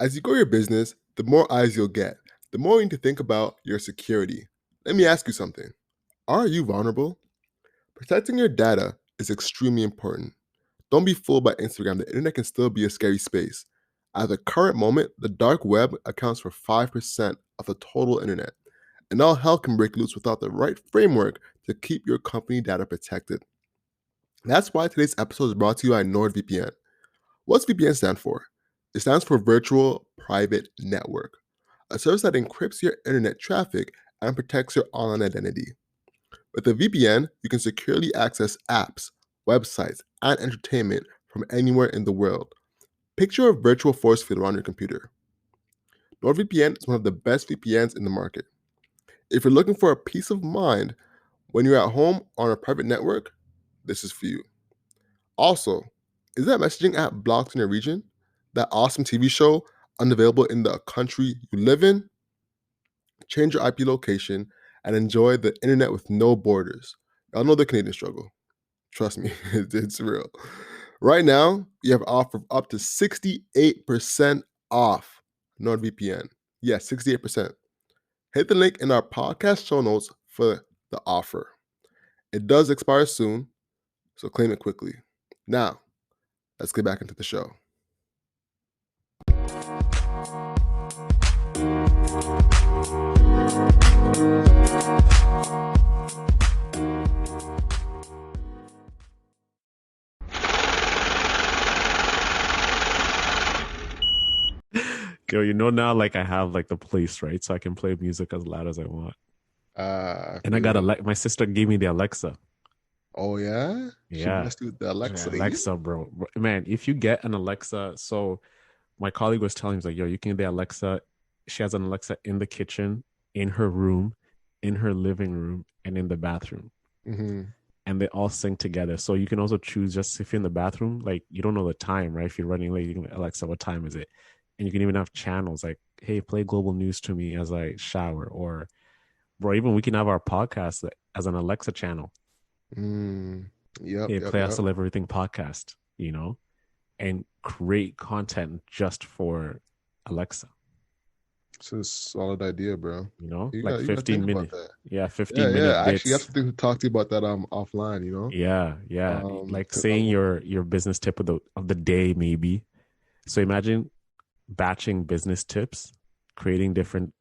As you grow your business, the more eyes you'll get, the more you need to think about your security. Let me ask you something. Are you vulnerable? Protecting your data is extremely important. Don't be fooled by Instagram. The internet can still be a scary space. At the current moment, the dark web accounts for 5% of the total internet, and all hell can break loose without the right framework to keep your company data protected. That's why today's episode is brought to you by NordVPN. What's VPN stand for? It stands for Virtual Private Network, a service that encrypts your internet traffic and protects your online identity. With a VPN, you can securely access apps, websites, and entertainment from anywhere in the world. Picture a virtual force field around your computer. NordVPN is one of the best VPNs in the market. If you're looking for a peace of mind when you're at home on a private network, this is for you. Also, is that messaging app blocked in your region? That awesome TV show unavailable in the country you live in? Change your IP location and enjoy the internet with no borders. Y'all know the Canadian struggle. Trust me, it's real. Right now, you have an offer of up to 68% off NordVPN. Yes, 68%. Hit the link in our podcast show notes for the offer. It does expire soon, so claim it quickly. Now, let's get back into the show. Yo, now, like I have like the place, right? So I can play music as loud as I want. And I got my sister gave me the Alexa. Oh yeah? Yeah. She blessed you with the Alexa. Yeah, Alexa, bro. Man, if you get an Alexa, so my colleague was telling me, like, yo, you can get the Alexa. She has an Alexa in the kitchen, in her room, in her living room, and in the bathroom. Mm-hmm. And they all sync together. So you can also choose, just if you're in the bathroom, like you don't know the time, right? If you're running late, you can Alexa, what time is it? And you can even have channels like, hey, play global news to me as I shower. Or, bro, even we can have our podcast as an Alexa channel. Hey, play Us Everything podcast, and create content just for Alexa. It's a solid idea, bro. Like 15 minutes. Yeah, 15 minutes. Yeah, actually, I have to talk to you about that offline, Yeah. Like saying your business tip of the day, maybe. So imagine batching business tips, creating different,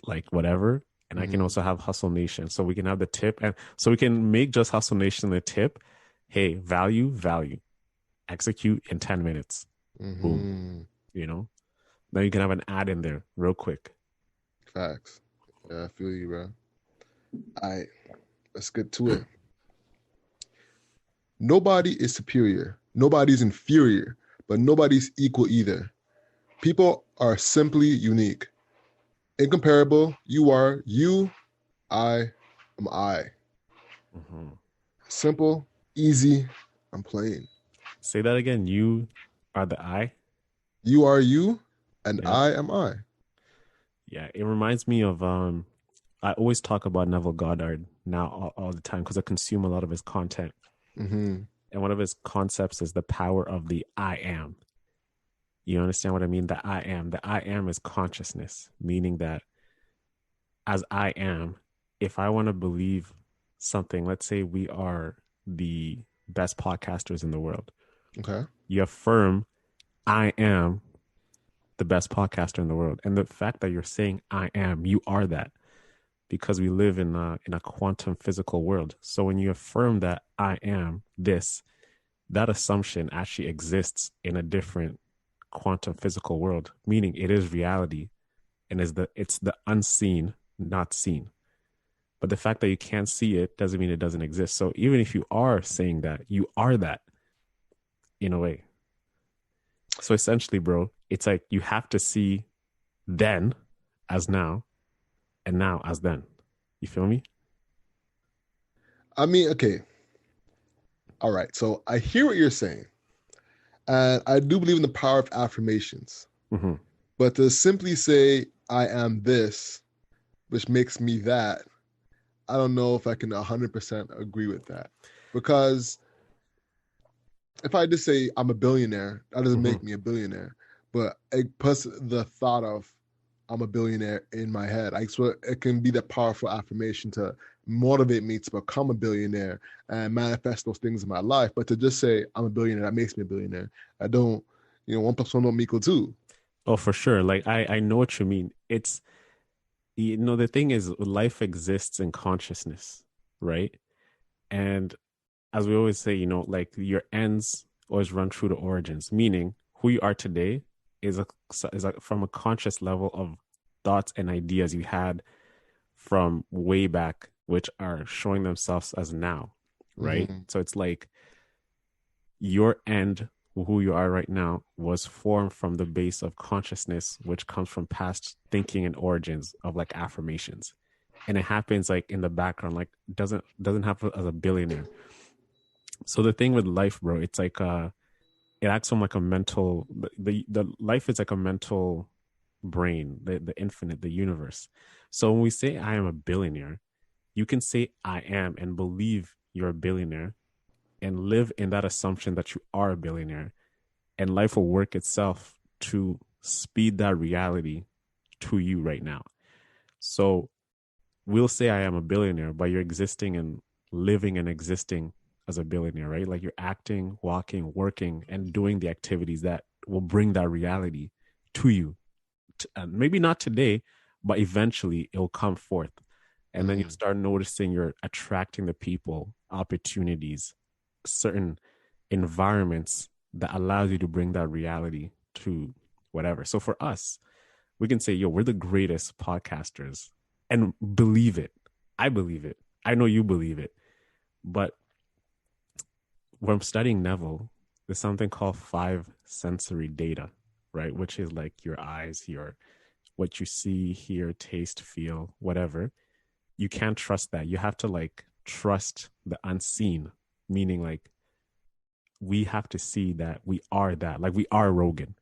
like whatever. And I can also have Hustle Nation. So we can have the tip. And so we can make just Hustle Nation the tip. Hey, value. Execute in 10 minutes. Boom. Now you can have an ad in there real quick. Facts. Yeah, I feel you, bro. All right, let's get to it. Nobody is superior. Nobody's inferior. But nobody's equal either. People are simply unique. Incomparable. You are you. I am I. Simple, easy, I'm plain. Say that again. You are the I. You are you, and I am I. Yeah, it reminds me of I always talk about Neville Goddard now all the time because I consume a lot of his content. And one of his concepts is the power of the I am. You understand what I mean? The I am. The I am is consciousness, meaning that as I am, if I want to believe something, let's say we are the best podcasters in the world. Okay. You affirm, I am the best podcaster in the world. And the fact that you're saying I am, you are that, because we live in a quantum physical world. So when you affirm that I am this, that assumption actually exists in a different quantum physical world, meaning it is reality, and it's the unseen, not seen. But the fact that you can't see it doesn't mean it doesn't exist. So even if you are saying that, you are that in a way. So essentially, bro, it's like you have to see then as now and now as then. You feel me? I mean, okay. All right. So I hear what you're saying. And I do believe in the power of affirmations. But to simply say, I am this, which makes me that, I don't know if I can 100% agree with that. Because if I just say I'm a billionaire, that doesn't make me a billionaire. but it puts the thought of I'm a billionaire in my head. I swear it can be that powerful affirmation to motivate me to become a billionaire and manifest those things in my life. But to just say I'm a billionaire, that makes me a billionaire. I don't, one plus one don't equal two. Oh, for sure. Like I know what you mean. It's the thing is life exists in consciousness, right? And as we always say, like your ends always run through the origins, meaning who you are today is from a conscious level of thoughts and ideas you had from way back, which are showing themselves as now, right? Mm-hmm. So it's like your end, who you are right now, was formed from the base of consciousness, which comes from past thinking and origins of like affirmations. And it happens like in the background, like doesn't happen as a billionaire. So the thing with life, bro, it's like it acts on like a mental the life is like a mental brain, the infinite, the universe. So when we say I am a billionaire, you can say I am and believe you're a billionaire and live in that assumption that you are a billionaire, and life will work itself to speed that reality to you right now. So we'll say I am a billionaire, but you're existing and living and existing as a billionaire, right? Like you're acting, walking, working, and doing the activities that will bring that reality to you. Maybe not today, but eventually it will come forth. And then you Mm-hmm. start noticing you're attracting the people, opportunities, certain environments that allows you to bring that reality to whatever. So for us, we can say, yo, we're the greatest podcasters and believe it. I believe it. I know you believe it. But when I'm studying Neville, there's something called five sensory data, right? Which is like your eyes, your what you see, hear, taste, feel, whatever. You can't trust that. You have to like trust the unseen, meaning like we have to see that we are that. Like we are Rogan.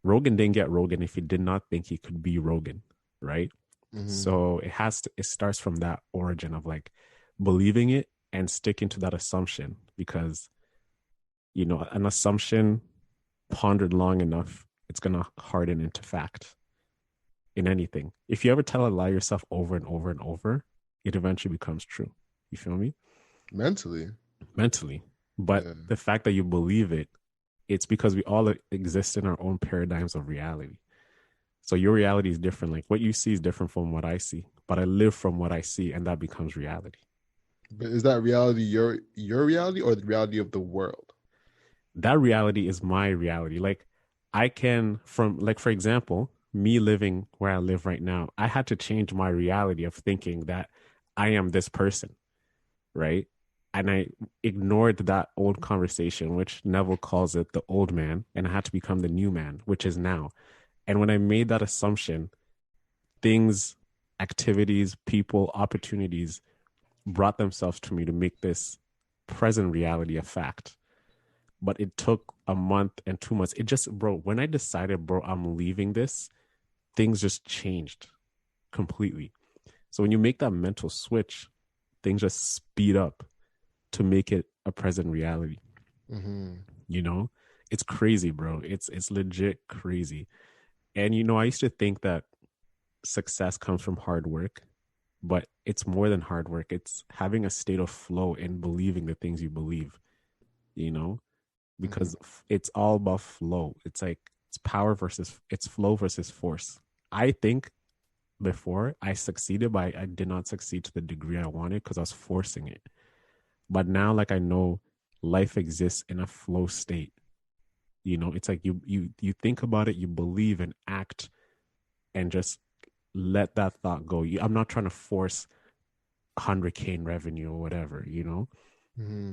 Rogan didn't get Rogan if he did not think he could be Rogan, right? Mm-hmm. So it starts from that origin of like believing it and sticking to that assumption because an assumption pondered long enough, it's gonna harden into fact in anything. If you ever tell a lie yourself over and over and over, it eventually becomes true. You feel me? Mentally. Mentally. But Yeah. the fact that you believe it, it's because we all exist in our own paradigms of reality. So your reality is different. Like what you see is different from what I see, but I live from what I see, and that becomes reality. But is that reality your reality or the reality of the world? That reality is my reality. Like I can, from like for example, me living where I live right now, I had to change my reality of thinking that I am this person, right? And I ignored that old conversation, which Neville calls it the old man, and I had to become the new man, which is now. And when I made that assumption, things, activities, people, opportunities brought themselves to me to make this present reality a fact. But it took a month and 2 months. It just, bro, when I decided, bro, I'm leaving this, things just changed completely. So when you make that mental switch, things just speed up to make it a present reality. Mm-hmm. You know, it's crazy, bro. It's legit crazy. And I used to think that success comes from hard work, but it's more than hard work. It's having a state of flow and believing the things you believe, you know, Mm-hmm. because it's all about flow. It's like it's flow versus force. I think before I succeeded, but I did not succeed to the degree I wanted because I was forcing it. But now, like I know life exists in a flow state. It's like you think about it, you believe and act and just let that thought go. I'm not trying to force 100K in revenue or whatever. Mm-hmm.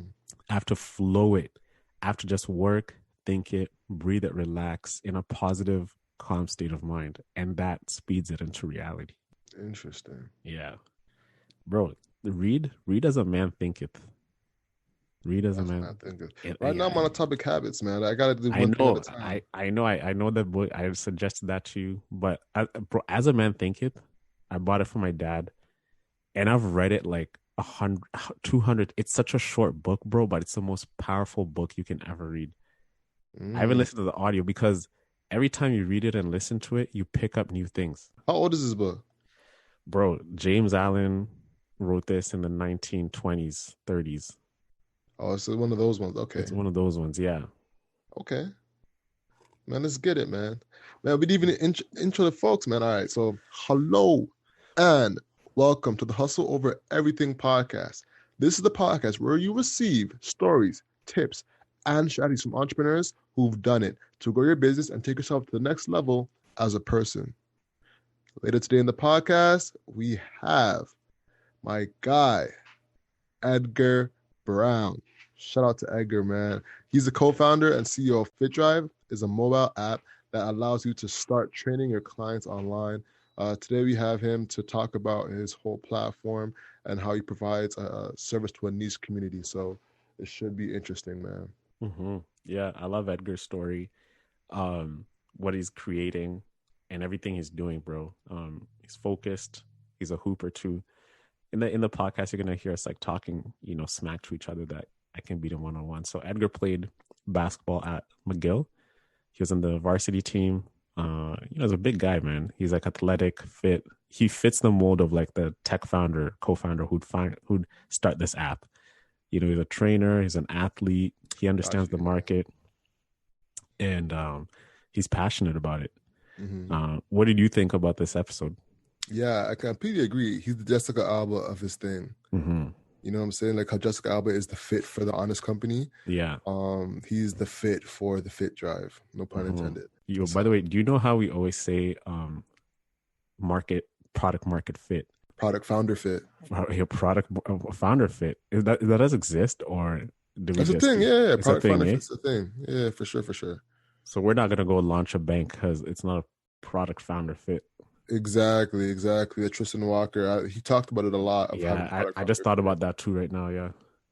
I have to flow it. I have to just work, think it, breathe it, relax in a positive, calm state of mind. And that speeds it into reality. Interesting. Yeah. Bro, read as a man thinketh. Read as a That's what man. I think of. Right now, Yeah. I'm on atomic habits, man. I gotta do I one thing at a know, time. I know that book. I suggested that to you, but bro, as a man thinketh, I bought it for my dad, and I've read it like 100, 200. It's such a short book, bro, but it's the most powerful book you can ever read. I haven't Mm. listened to the audio because every time you read it and listen to it, you pick up new things. How old is this book? Bro, James Allen wrote this in the 1920s, 30s. Oh, it's one of those ones. It's Okay. one of those ones, yeah. Okay. Man, let's get it, man. Man, we didn't even intro the folks, man. All right. So, hello and welcome to the Hustle Over Everything podcast. This is the podcast where you receive stories, tips, and strategies from entrepreneurs who've done it to grow your business and take yourself to the next level as a person. Later today in the podcast, we have my guy, Edgar Brown. Shout out to Edgar, man. He's the co-founder and CEO of FitDrive. Is a mobile app that allows you to start training your clients online. Today we have him to talk about his whole platform and how he provides a service to a niche community. So it should be interesting, man. Mm-hmm. Yeah, I love Edgar's story, what he's creating and everything he's doing, bro. He's focused. He's a hooper too. In the podcast, you're gonna hear us like talking, smack to each other that I can beat him 1-on-1. So Edgar played basketball at McGill. He was on the varsity team. He's a big guy, man. He's like athletic, fit. He fits the mold of like the tech founder, co-founder who'd start this app. He's a trainer. He's an athlete. He understands the market, and he's passionate about it. Mm-hmm. What did you think about this episode? Yeah, I completely agree. He's the Jessica Alba of his thing. Mm-hmm. You know what I'm saying? Like how Jessica Alba is the fit for the honest company. Yeah. He's the fit for the FitDrive. No pun intended. By the way, do you know how we always say product market fit? Product founder fit. Your product founder fit. That does exist, or do we That's a thing, yeah. It's Product a thing, founder eh? fit's a thing. Yeah, for sure, for sure. So we're not gonna go launch a bank because it's not a product founder fit. Exactly. Tristan Walker, he talked about it a lot. Yeah, I just thought about that too right now. Yeah.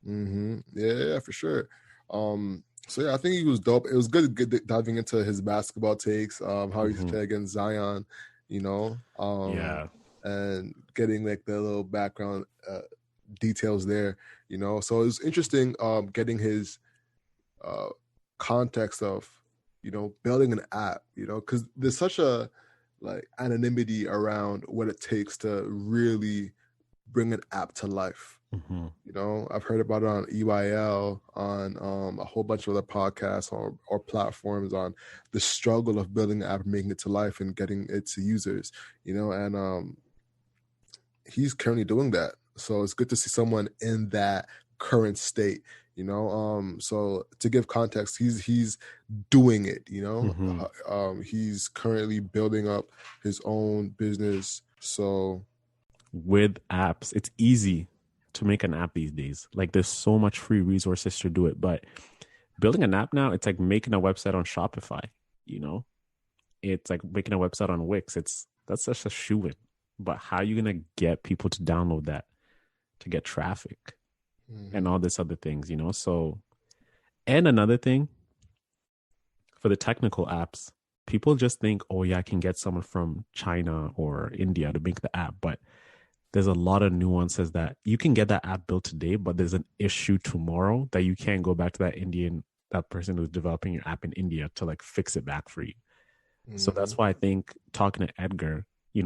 Mm-hmm. Yeah, for sure. So yeah, I think he was dope. It was good diving into his basketball takes, how he's playing against Zion, Yeah. and getting like the little background details there, So it was interesting getting his context of, building an app, because there's such a like anonymity around what it takes to really bring an app to life. Mm-hmm. I've heard about it on EYL, on a whole bunch of other podcasts or platforms on the struggle of building an app, making it to life and getting it to users, and he's currently doing that. So it's good to see someone in that current state, so to give context, he's doing it, he's currently building up his own business. So with apps, it's easy to make an app these days. Like there's so much free resources to do it, but building an app now, it's like making a website on Shopify, it's like making a website on Wix. That's just a shoe-in. But how are you gonna get people to download that, to get traffic and all this other things, So, and another thing for the technical apps, people just think, oh yeah, I can get someone from China or India to make the app, but there's a lot of nuances that you can get that app built today, but there's an issue tomorrow that you can't go back to that person who's developing your app in India to like fix it back for you. So that's why I think talking to Edgar, he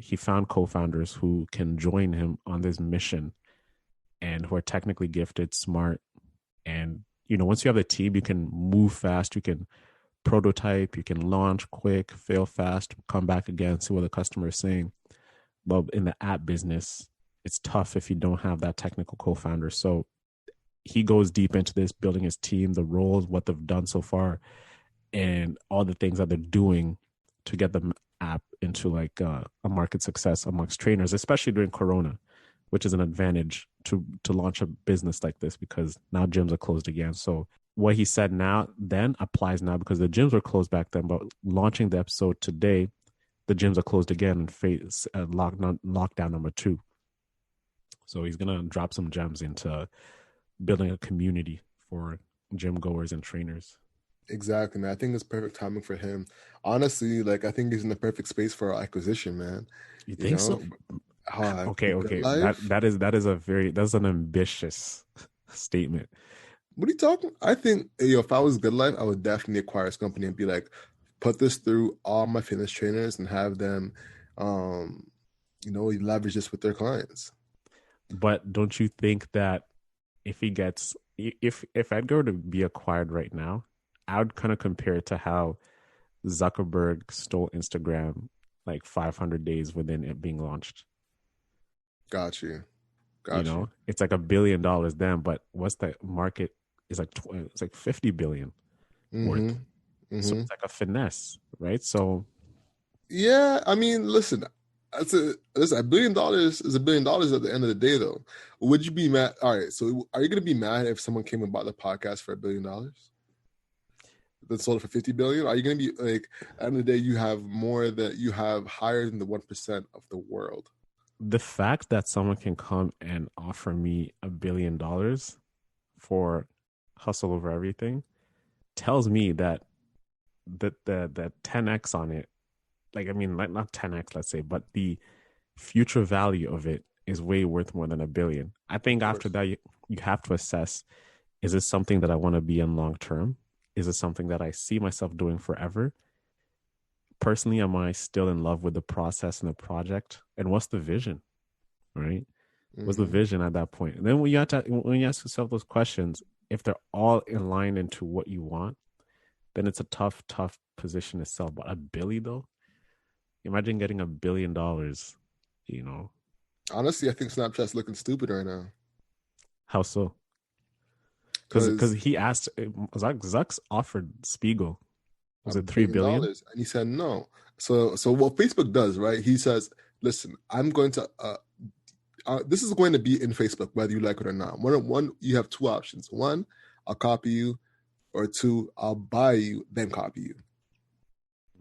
he found co-founders who can join him on this mission and who are technically gifted, smart. And, once you have a team, you can move fast, you can prototype, you can launch quick, fail fast, come back again, see what the customer is saying. But in the app business, it's tough if you don't have that technical co-founder. So he goes deep into this, building his team, the roles, what they've done so far, and all the things that they're doing to get the app into like a market success amongst trainers, especially during Corona, which is an advantage to launch a business like this because now gyms are closed again. So what he said then applies now because the gyms were closed back then, but launching the episode today, the gyms are closed again and face lockdown number 2. So he's going to drop some gems into building a community for gym goers and trainers. Exactly, man. I think it's perfect timing for him. Honestly, like I think he's in the perfect space for acquisition, man. You think so? Okay. That's an ambitious statement. What are you talking? I think if I was Good Life, I would definitely acquire this company and be like, put this through all my fitness trainers and have them, um, leverage this with their clients. But don't you think that if he gets if Edgar were to be acquired right now, I would kind of compare it to how Zuckerberg stole Instagram like 500 days within it being launched. Got you. You Got you. know, it's like $1 billion then, but what's the market is like it's like 50 billion worth. Mm-hmm. So Mm-hmm. it's like a finesse, right? So Yeah, I mean, listen, listen, $1 billion is $1 billion at the end of the day, though. Would you be mad? All right, so are you gonna be mad if someone came and bought the podcast for $1 billion? Then sold it for 50 billion? Are you gonna be like, at the end of the day, you have more that you have higher than the 1% of the world? the fact that someone can come and offer me $1 billion for hustle over everything tells me that the 10x on it, like I mean, like not 10x, let's say, but the future value of it is way worth more than $1 billion. I Of think after course. that, you have to assess: is this something that I want to be in long term? Is it something that I see myself doing forever? Personally, am I still in love with the process and the project? And what's the vision, right? What's the Mm-hmm. vision at that point? And then when you ask yourself those questions, if they're all in line into what you want, then it's a tough position to sell. But a billy though, imagine getting $1 billion. You know Honestly, I think Snapchat's looking stupid right now how so? Because because he asked Zucks offered Spiegel, a was it three billion billion? dollars, and he said no. So what Facebook does, right? He says, "Listen, I'm going to this is going to be in Facebook, whether you like it or not. One, you have two options. One, I'll copy you, or two, I'll buy you, then copy you.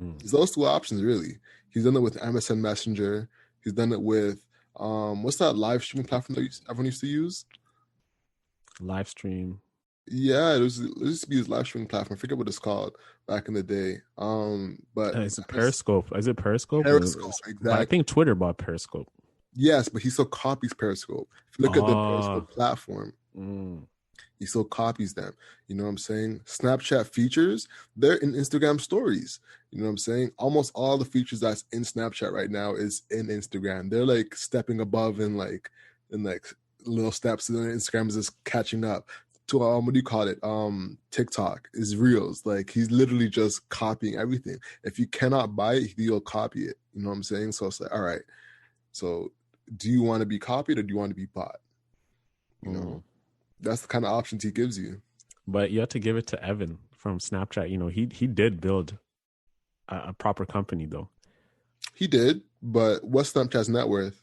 Mm. It's those two options, really. He's done it with MSN Messenger. He's done it with what's that live streaming platform that everyone used to use? Live stream. Yeah, it used to be his live streaming platform. I forget what it's called back in the day. But Is it Periscope? Is it Periscope? Periscope, But I exactly. think Twitter bought Periscope. Yes, but he still copies Periscope. If you look at the Oh, Periscope platform, mm. he still copies them. You know what I'm saying? Snapchat features, they're in Instagram stories. You know what I'm saying? Almost all the features that's in Snapchat right now is in Instagram. They're like stepping above in like little steps, and then Instagram is just catching up. To what do you call it? TikTok is reels. Like he's literally just copying everything. If you cannot buy it, he'll copy it. You know what I'm saying? So it's like, all right. So do you want to be copied or do you want to be bought? You Mm. know? That's the kind of options he gives you. But you have to give it to Evan from Snapchat. You know, he did build a proper company though. He did, but what's Snapchat's net worth?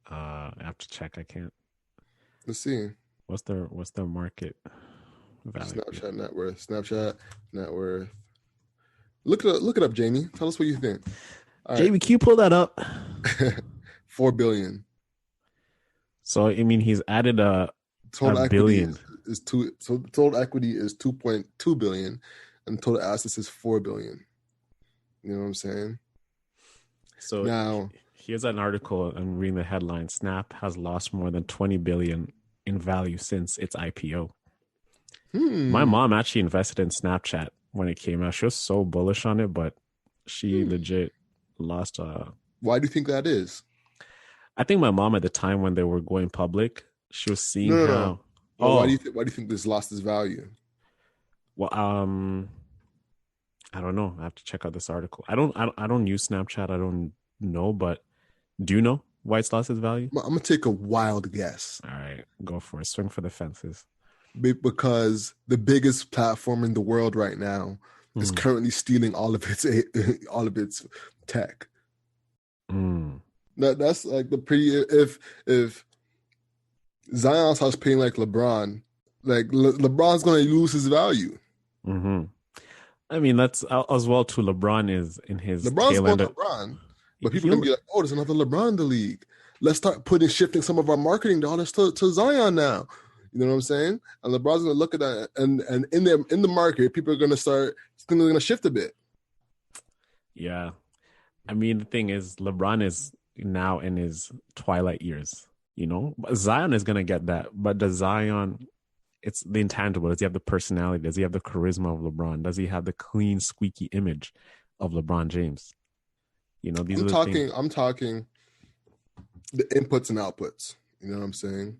I have to check. I can't. Let's see. What's their market value? Snapchat net worth. Snapchat net worth. Look it up, Jamie. Tell us what you think. All right. JB, can you pull that up? 4 billion. So I mean, he's added a Total equity billion. is two. So total equity is 2.2 billion, and total assets is 4 billion. You know what I'm saying? So Now, here's an article. I'm reading the headline. Snap has lost more than 20 billion in value since its IPO. My hmm, mom actually invested in Snapchat when it came out. She was so bullish on it, but she hmm. legit lost. Why do you think that is? I think my mom at the time when they were going public, she was seeing No, no, no. how. Well, Oh, why do you think this lost its value? well, I don't know. I have to check out this article. I don't use Snapchat. I don't know, but do you know why it's lost its value? I'm gonna take a wild guess. All right, go for it. Swing for the fences. Because the biggest platform in the world right now is Mm. currently stealing all of its all of its tech. Mm. That's like the pretty if Zion starts paying like LeBron, like LeBron's gonna lose his value. Hmm. I mean, that's as well too. LeBron is in his LeBron's tail going end. to LeBron, but people are gonna He'll be like, oh, there's another LeBron in the league. Let's start shifting some of our marketing dollars to Zion now. You know what I'm saying? And LeBron's gonna look at that, and in the market, people are gonna start. It's gonna shift a bit. Yeah. I mean, the thing is, LeBron is now in his twilight years. You know, but Zion is gonna get that. But does Zion? It's the intangible. Does he have the personality? Does he have the charisma of LeBron? Does he have the clean, squeaky image of LeBron James? These are the things. I'm talking the inputs and outputs. You know what I'm saying?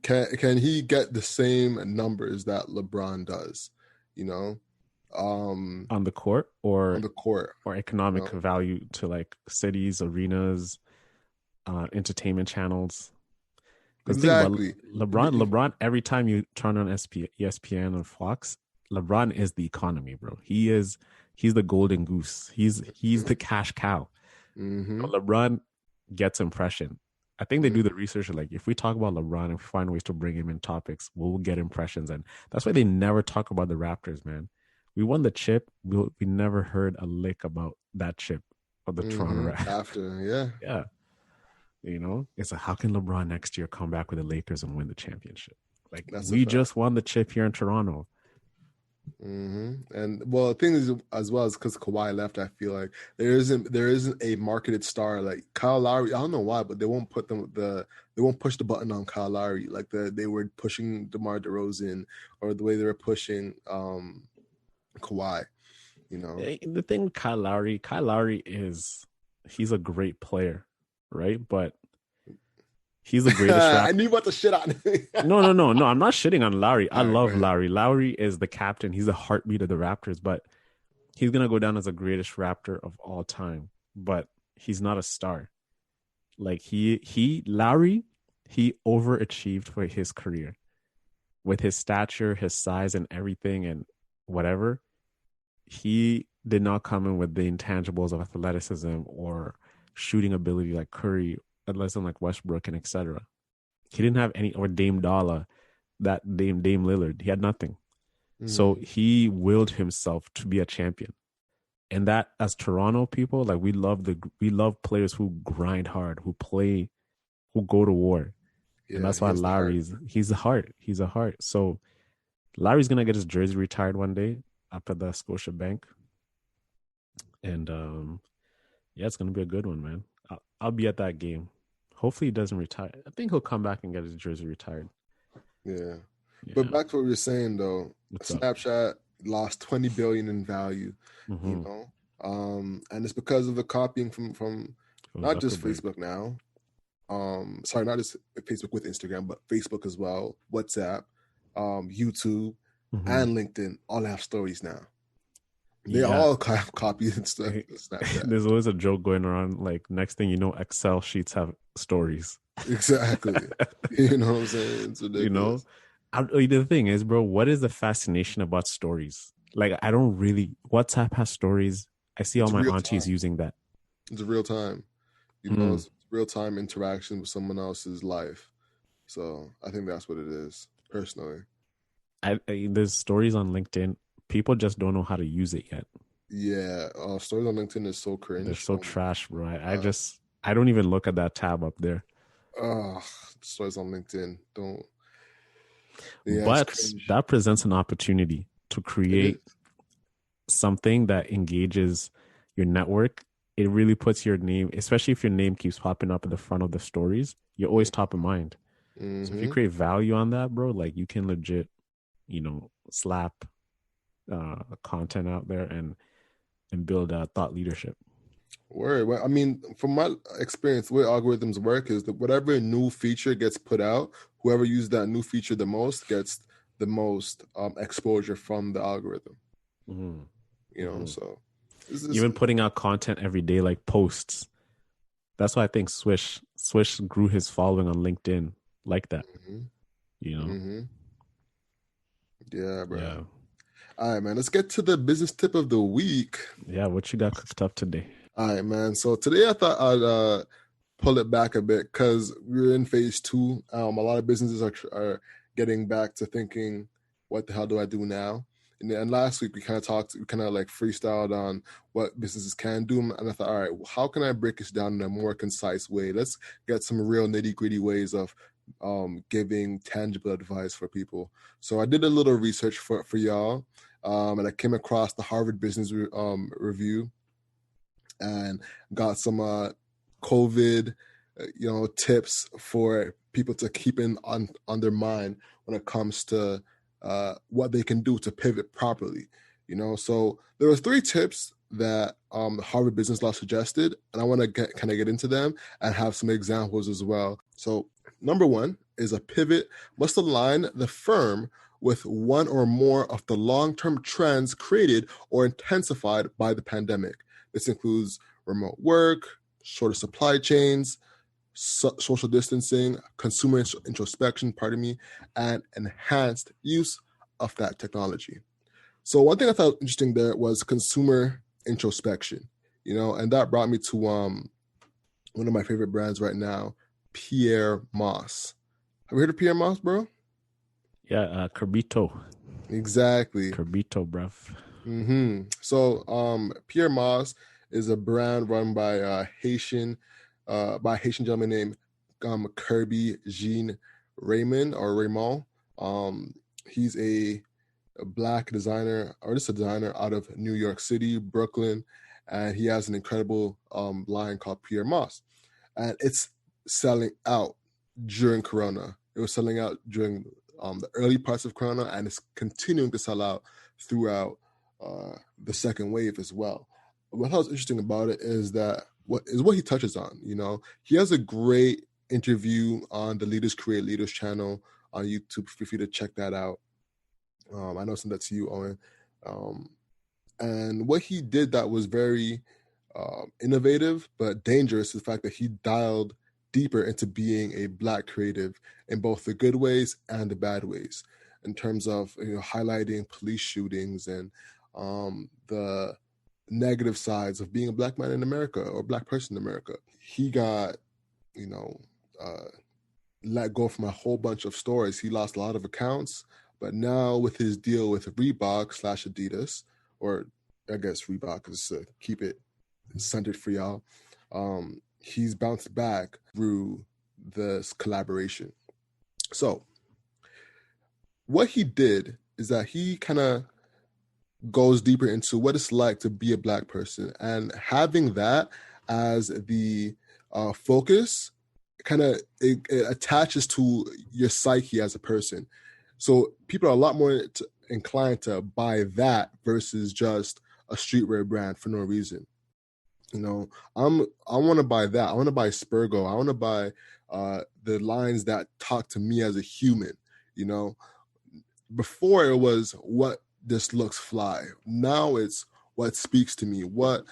Can he get the same numbers that LeBron does? You know, On the court, on the court. or economic You know? value to like cities, arenas, entertainment channels. Because think about Exactly. LeBron. Every time you turn on ESPN and Fox, LeBron is the economy, bro. He's the golden goose. He's the cash cow. Mm-hmm. LeBron gets impression. I think they do Mm-hmm. the research. Like, if we talk about LeBron and find ways to bring him in topics, we'll get impressions. And that's why they never talk about the Raptors, man. We won the chip. We never heard a lick about that chip of the Toronto Raptors. After, yeah. Yeah. It's like, how can LeBron next year come back with the Lakers and win the championship? Like, we just won the chip here in Toronto. And well, the thing is, as well as because Kawhi left, I feel like there isn't a marketed star like Kyle Lowry. I don't know why, but they won't push the button on Kyle Lowry like they were pushing DeMar DeRozan or the way they were pushing Kawhi. The thing with Kyle Lowry he's a great player, right? But he's the greatest rapper. I knew about the shit on him. No. I'm not shitting on Lowry. I love Lowry. Lowry is the captain. He's the heartbeat of the Raptors, but he's going to go down as the greatest Raptor of all time. But he's not a star. Like Lowry, he overachieved for his career with his stature, his size, and everything, and whatever. He did not come in with the intangibles of athleticism or shooting ability like Curry, unless like Westbrook and etc. He didn't have any, or Dame Dalla, that Dame Lillard. He had nothing. So he willed himself to be a champion. And that, as Toronto people, like, we love players who grind hard, who go to war. Yeah, and that's why he's a heart. He's a heart. So Larry's gonna get his jersey retired one day after the Scotia Bank. And yeah, it's gonna be a good one, man. I'll be at that game. Hopefully he doesn't retire. I think he'll come back and get his jersey retired. Yeah. But back to what we were saying though, Snapchat lost $20 billion in value, and it's because of the copying from not just Facebook now. Sorry, not just Facebook with Instagram, but Facebook as well, WhatsApp, YouTube, and LinkedIn all have stories now. They all have copies and stuff. There's always a joke going around, like, next thing you know, Excel sheets have stories. Exactly. You know what I'm saying? It's ridiculous. The thing is, bro, what is the fascination about stories? Like, I don't really... WhatsApp has stories. I see all my aunties using that. It's real time. It's real time interaction with someone else's life. So I think that's what it is, personally. There's stories on LinkedIn. People just don't know how to use it yet. Yeah, stories on LinkedIn is so cringe. They're so trash, bro. I don't even look at that tab up there. Stories on LinkedIn don't. Yeah, but that presents an opportunity to create something that engages your network. It really puts your name, especially if your name keeps popping up at the front of the stories, you're always top of mind. So if you create value on that, bro, like, you can legit, slap content out there and build thought leadership. Word. Well, I mean, from my experience, the way algorithms work is that whatever new feature gets put out, whoever uses that new feature the most gets the most exposure from the algorithm. So even putting out content every day, like posts. That's why I think Swish grew his following on LinkedIn like that. Yeah, bro. Yeah. All right, man. Let's get to the business tip of the week. Yeah, what you got cooked up today? All right, man. So today I thought I'd pull it back a bit because we're in phase 2. A lot of businesses are getting back to thinking, what the hell do I do now? And last week we kind of freestyled on what businesses can do. And I thought, all right, how can I break this down in a more concise way? Let's get some real nitty-gritty ways of giving tangible advice for people. So I did a little research for y'all, and I came across the Harvard Business Review and got some COVID tips for people to keep on their mind when it comes to what they can do to pivot properly. So there was 3 tips that the Harvard Business Law suggested, and I want to get into them and have some examples as well. So number 1 is a pivot must align the firm with one or more of the long-term trends created or intensified by the pandemic. This includes remote work, shorter supply chains, social distancing, consumer introspection, and enhanced use of that technology. So one thing I thought interesting there was consumer introspection, and that brought me to one of my favorite brands right now, Pierre Moss. Have you heard of Pierre Moss, bro? Yeah, Curbito. Exactly. Curbito, bruv. So Pierre Moss is a brand run by a Haitian gentleman named Kirby Jean Raymond or Raymond. He's a Black designer, or just a designer out of New York City, Brooklyn, and he has an incredible line called Pierre Moss, and it's selling out during Corona. It was selling out during the early parts of Corona, and it's continuing to sell out throughout the second wave as well. What I thought was interesting about it is that what he touches on. He has a great interview on the Leaders Create Leaders channel on YouTube. Feel free to check that out. I know I sent that to you, Owen. And what he did that was very innovative but dangerous is the fact that he dialed deeper into being a Black creative in both the good ways and the bad ways, in terms of highlighting police shootings and the negative sides of being a Black man in America or a Black person in America. He got, let go from a whole bunch of stores. He lost a lot of accounts. But now with his deal with Reebok / Adidas, or I guess Reebok is to keep it centered for y'all, he's bounced back through this collaboration. So what he did is that he kind of goes deeper into what it's like to be a Black person, and having that as the focus kind of it attaches to your psyche as a person. So people are a lot more inclined to buy that versus just a streetwear brand for no reason. I want to buy that. I want to buy Spurgo. I want to buy the lines that talk to me as a human. Before it was what this looks fly. Now it's what speaks to me, what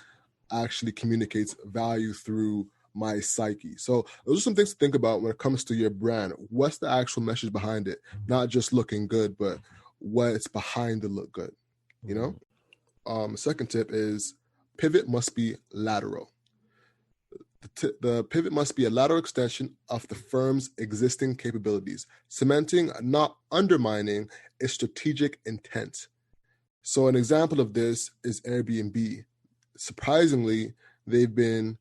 actually communicates value through my psyche. So those are some things to think about when it comes to your brand. What's the actual message behind it? Not just looking good, but what's behind the look good. Second tip is pivot must be lateral. The pivot must be a lateral extension of the firm's existing capabilities, cementing, not undermining, its strategic intent. So an example of this is Airbnb. Surprisingly, they've been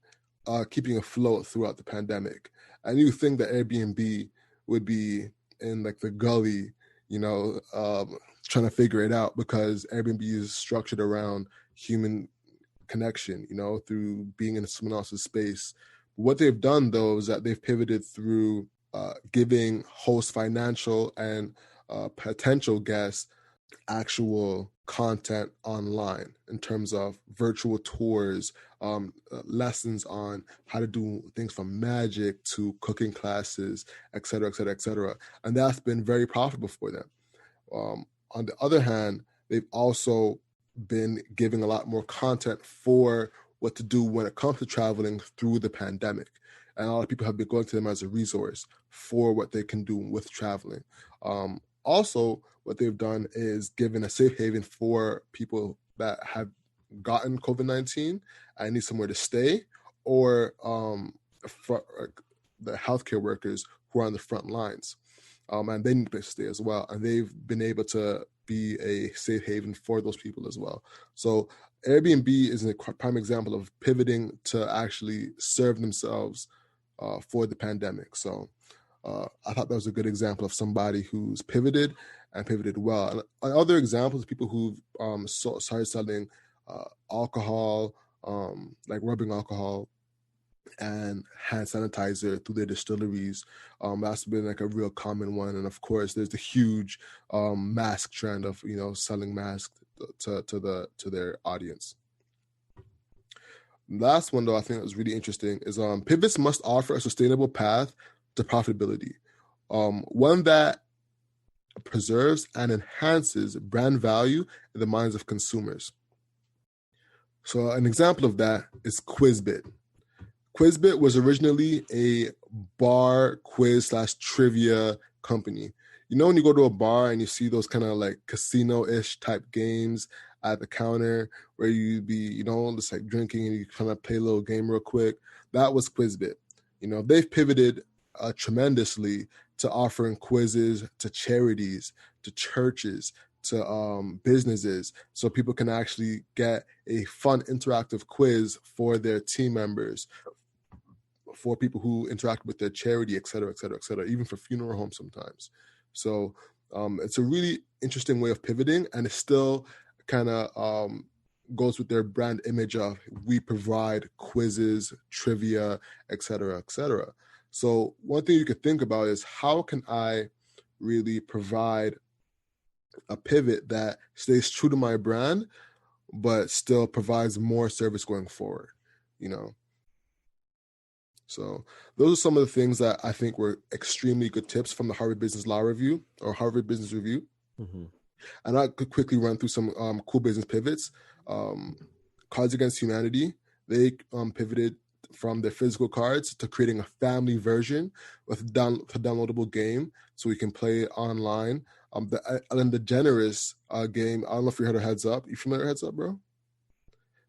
keeping afloat throughout the pandemic. And you think that Airbnb would be in like the gully, trying to figure it out, because Airbnb is structured around human connection, through being in someone else's space. What they've done, though, is that they've pivoted through giving hosts, financial and potential guests, actual content online in terms of virtual tours, lessons on how to do things from magic to cooking classes, et cetera, et cetera, et cetera. And that's been very profitable for them. On the other hand, they've also been giving a lot more content for what to do when it comes to traveling through the pandemic. And a lot of people have been going to them as a resource for what they can do with traveling. Also, what they've done is given a safe haven for people that have gotten COVID-19 and need somewhere to stay, or for the healthcare workers who are on the front lines. And they need a place to stay as well. And they've been able to be a safe haven for those people as well. So Airbnb is a prime example of pivoting to actually serve themselves for the pandemic. So I thought that was a good example of somebody who's pivoted and pivoted well. And other examples of people who've started selling alcohol, like rubbing alcohol and hand sanitizer through their distilleries. That's been like a real common one. And of course, there's the huge mask trend of selling masks to their audience. Last one, though, I think was really interesting is pivots must offer a sustainable path to profitability, one that preserves and enhances brand value in the minds of consumers. So an example of that is Quizbit. Quizbit was originally a bar quiz / trivia company. When you go to a bar and you see those kind of like casino-ish type games at the counter where you be, just like drinking and you kind of play a little game real quick, that was Quizbit. They've pivoted tremendously to offering quizzes to charities, to churches, to businesses, so people can actually get a fun interactive quiz for their team members, for people who interact with their charity, et cetera, et cetera, et cetera, even for funeral homes sometimes. So it's a really interesting way of pivoting, and it still kind of goes with their brand image of we provide quizzes, trivia, et cetera, et cetera. So one thing you could think about is how can I really provide a pivot that stays true to my brand, but still provides more service going forward, So those are some of the things that I think were extremely good tips from the Harvard Business Law Review or Harvard Business Review. Mm-hmm. And I could quickly run through some cool business pivots. Cards Against Humanity, they pivoted from their physical cards to creating a family version with a downloadable game so we can play it online. The Ellen DeGeneres game, I don't know if you heard of Heads Up. You familiar with Heads Up, bro?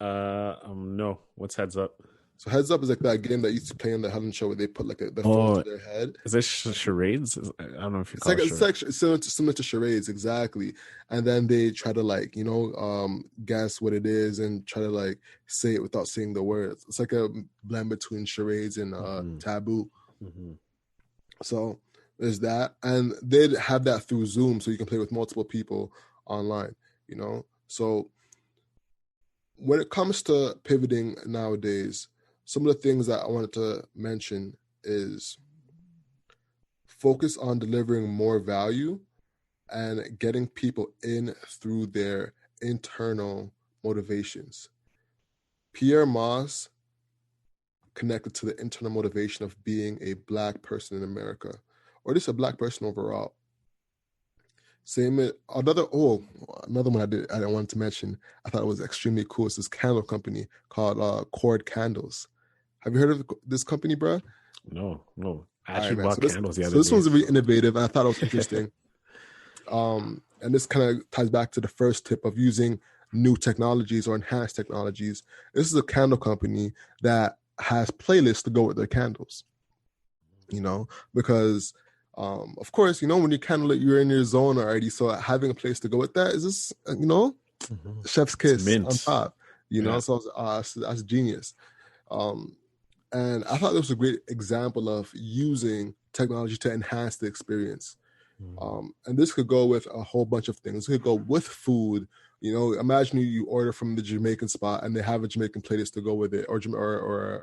No. What's Heads Up? So Heads Up is like that game that used to play on the Helen Show where they put like the phone to their head. Is this charades? I don't know if you call it charades. It's similar to charades, exactly. And then they try to guess what it is and try to say it without saying the words. It's like a blend between charades and taboo. Mm-hmm. So there's that, and they'd have that through Zoom, so you can play with multiple people online. So when it comes to pivoting nowadays, some of the things that I wanted to mention is focus on delivering more value and getting people in through their internal motivations. Pierre Moss connected to the internal motivation of being a Black person in America, or just a Black person overall. Another one I didn't want to mention, I thought it was extremely cool. It's this candle company called Cord Candles. Have you heard of this company, bro? No. I actually bought candles the other day. So this one's really innovative, and I thought it was interesting. And this kind of ties back to the first tip of using new technologies or enhanced technologies. This is a candle company that has playlists to go with their candles, because of course, when you candle it, you're in your zone already. So having a place to go with that is just, chef's kiss on top, so that's genius. And I thought this was a great example of using technology to enhance the experience. And this could go with a whole bunch of things. It could go with food. Imagine you order from the Jamaican spot and they have a Jamaican playlist to go with it, or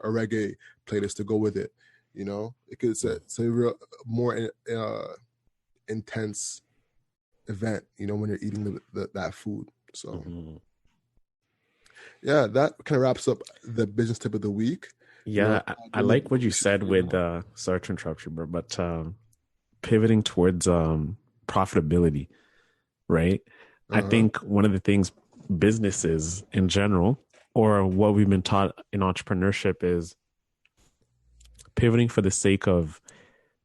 a reggae playlist to go with it. It's a real more intense event, when you're eating that food. So, yeah, that kind of wraps up the business tip of the week. Yeah, I like what you said with sorry to interrupt you, bro, but pivoting towards profitability, right? I think one of the things businesses in general, or what we've been taught in entrepreneurship, is pivoting for the sake of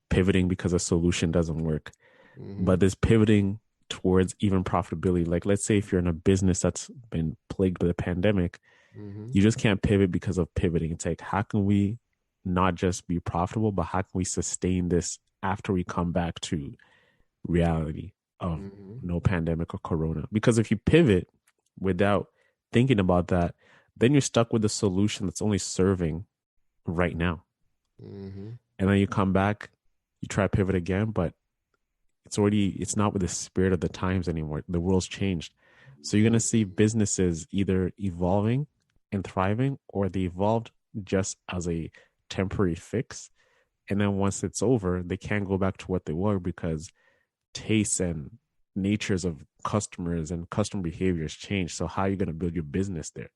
pivoting because a solution doesn't work. But this pivoting towards even profitability, like let's say if you're in a business that's been plagued by the pandemic, you just can't pivot because of pivoting. It's like, how can we not just be profitable, but how can we sustain this after we come back to reality of no pandemic or corona? Because if you pivot without thinking about that, then you're stuck with a solution that's only serving right now. And then you come back, you try to pivot again, but it's not with the spirit of the times anymore. The world's changed. So you're going to see businesses either evolving and thriving, or they evolved just as a temporary fix. And then once it's over, they can't go back to what they were because tastes and natures of customers and customer behaviors change. So how are you going to build your business there?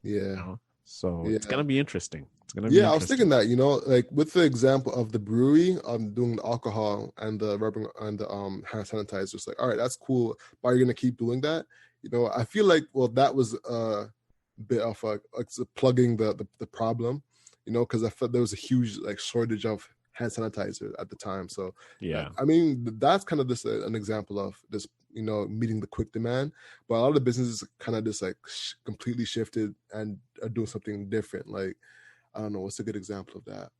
You Yeah. know? So it's Yeah. going to be interesting. It's going to be Yeah, I was thinking interesting. that, like with the example of the brewery, doing the alcohol and the rubbing and the hand sanitizer. It's like, all right, that's cool. But are you gonna keep doing that? I feel like, well, that was a bit of it's plugging the problem, because I felt there was a huge like shortage of hand sanitizer at the time. So, Yeah. I mean, that's kind of just an example of this, meeting the quick demand. But a lot of the businesses kind of just like completely shifted and are doing something different. Like, I don't know what's a good example of that.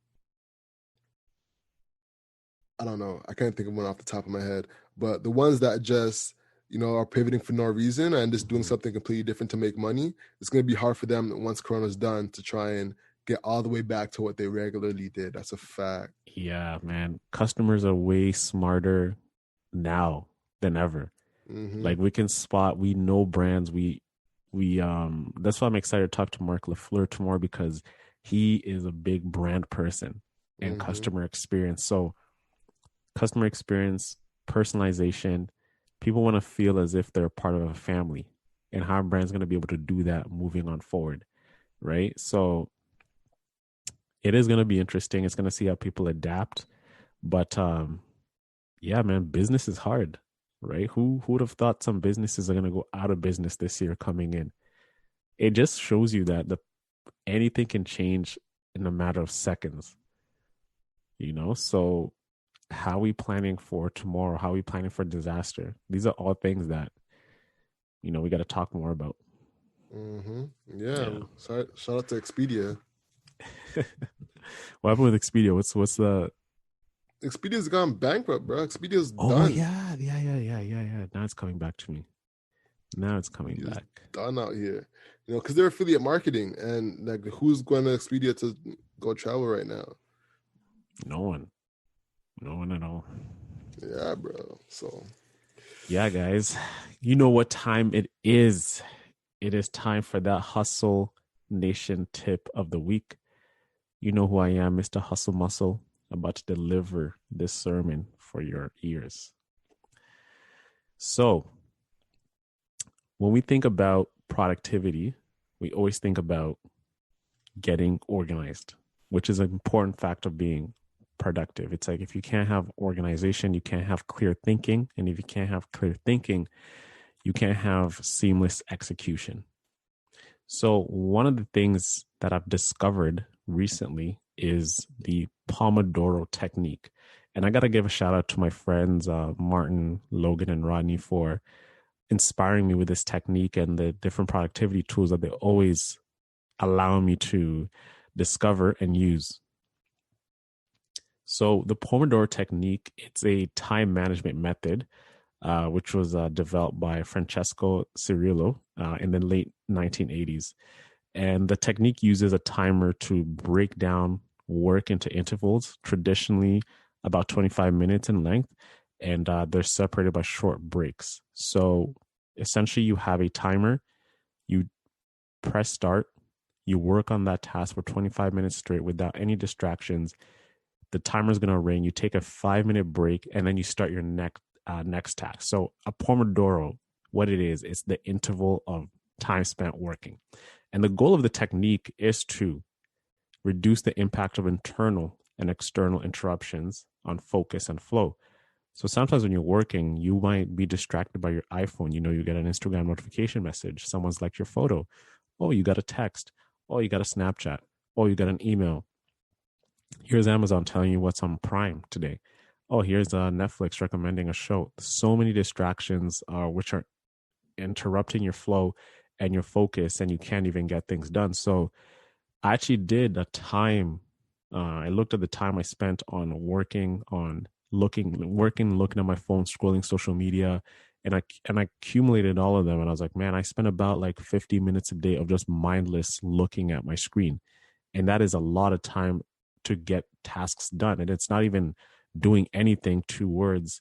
I don't know. I can't think of one off the top of my head. But the ones that just, are pivoting for no reason and just doing Mhm. something completely different to make money, it's going to be hard for them once Corona's done to try and get all the way back to what they regularly did. That's a fact. Yeah, man. Customers are way smarter now than ever. Mm-hmm. Like we can spot, we know brands. That's why I'm excited to talk to Mark LaFleur tomorrow because he is a big brand person and Mm-hmm. customer experience. So customer experience, personalization, people want to feel as if they're part of a family. And how a brand's going to be able to do that moving on forward, right? So it is going to be interesting. It's going to see how people adapt. But yeah, man, business is hard, right? Who would have thought some businesses are going to go out of business this year coming in? It just shows you that anything can change in a matter of seconds, So how are we planning for tomorrow? How are we planning for disaster? These are all things that, we got to talk more about. Mm-hmm. Yeah. Yeah. Shout out to Expedia. What happened with Expedia? What's the Expedia's gone bankrupt, bro. Expedia's Oh done. yeah. Now it's coming back to me. Now it's coming Expedia's back. done out here. Because they're affiliate marketing, and like, who's going to Expedia to go travel right now? No one. No one at all. Yeah, bro. So, Yeah, guys. You know what time it is. It is time for that Hustle Nation tip of the week. You know who I am, Mr. Hustle Muscle, about to deliver this sermon for your ears. So, when we think about productivity, we always think about getting organized, which is an important fact of being productive. It's like if you can't have organization, you can't have clear thinking. And if you can't have clear thinking, you can't have seamless execution. So, one of the things that I've discovered recently is the Pomodoro technique. And I got to give a shout out to my friends, Martin, Logan, and Rodney, for inspiring me with this technique and the different productivity tools that they always allow me to discover and use. So, the Pomodoro technique, it's a time management method which was developed by Francesco Cirillo in the late 1980s. And the technique uses a timer to break down work into intervals, traditionally about 25 minutes in length, and they're separated by short breaks. So essentially, you have a timer, you press start, you work on that task for 25 minutes straight without any distractions. The timer's going to ring, you take a 5-minute break, and then you start your next task. So a Pomodoro, what it is, it's the interval of time spent working. And the goal of the technique is to reduce the impact of internal and external interruptions on focus and flow. So sometimes when you're working, you might be distracted by your iPhone. You get an Instagram notification message. Someone's liked your photo. Oh, you got a text. Oh, you got a Snapchat. Oh, you got an email. Here's Amazon telling you what's on Prime today. Oh, here's Netflix recommending a show. So many distractions which are interrupting your flow and your focus, and you can't even get things done. So I actually did a time. I looked at the time I spent on working, on looking at my phone, scrolling social media, and I accumulated all of them. And I was like, man, I spent about like 50 minutes a day of just mindless looking at my screen, and that is a lot of time to get tasks done. And it's not even doing anything towards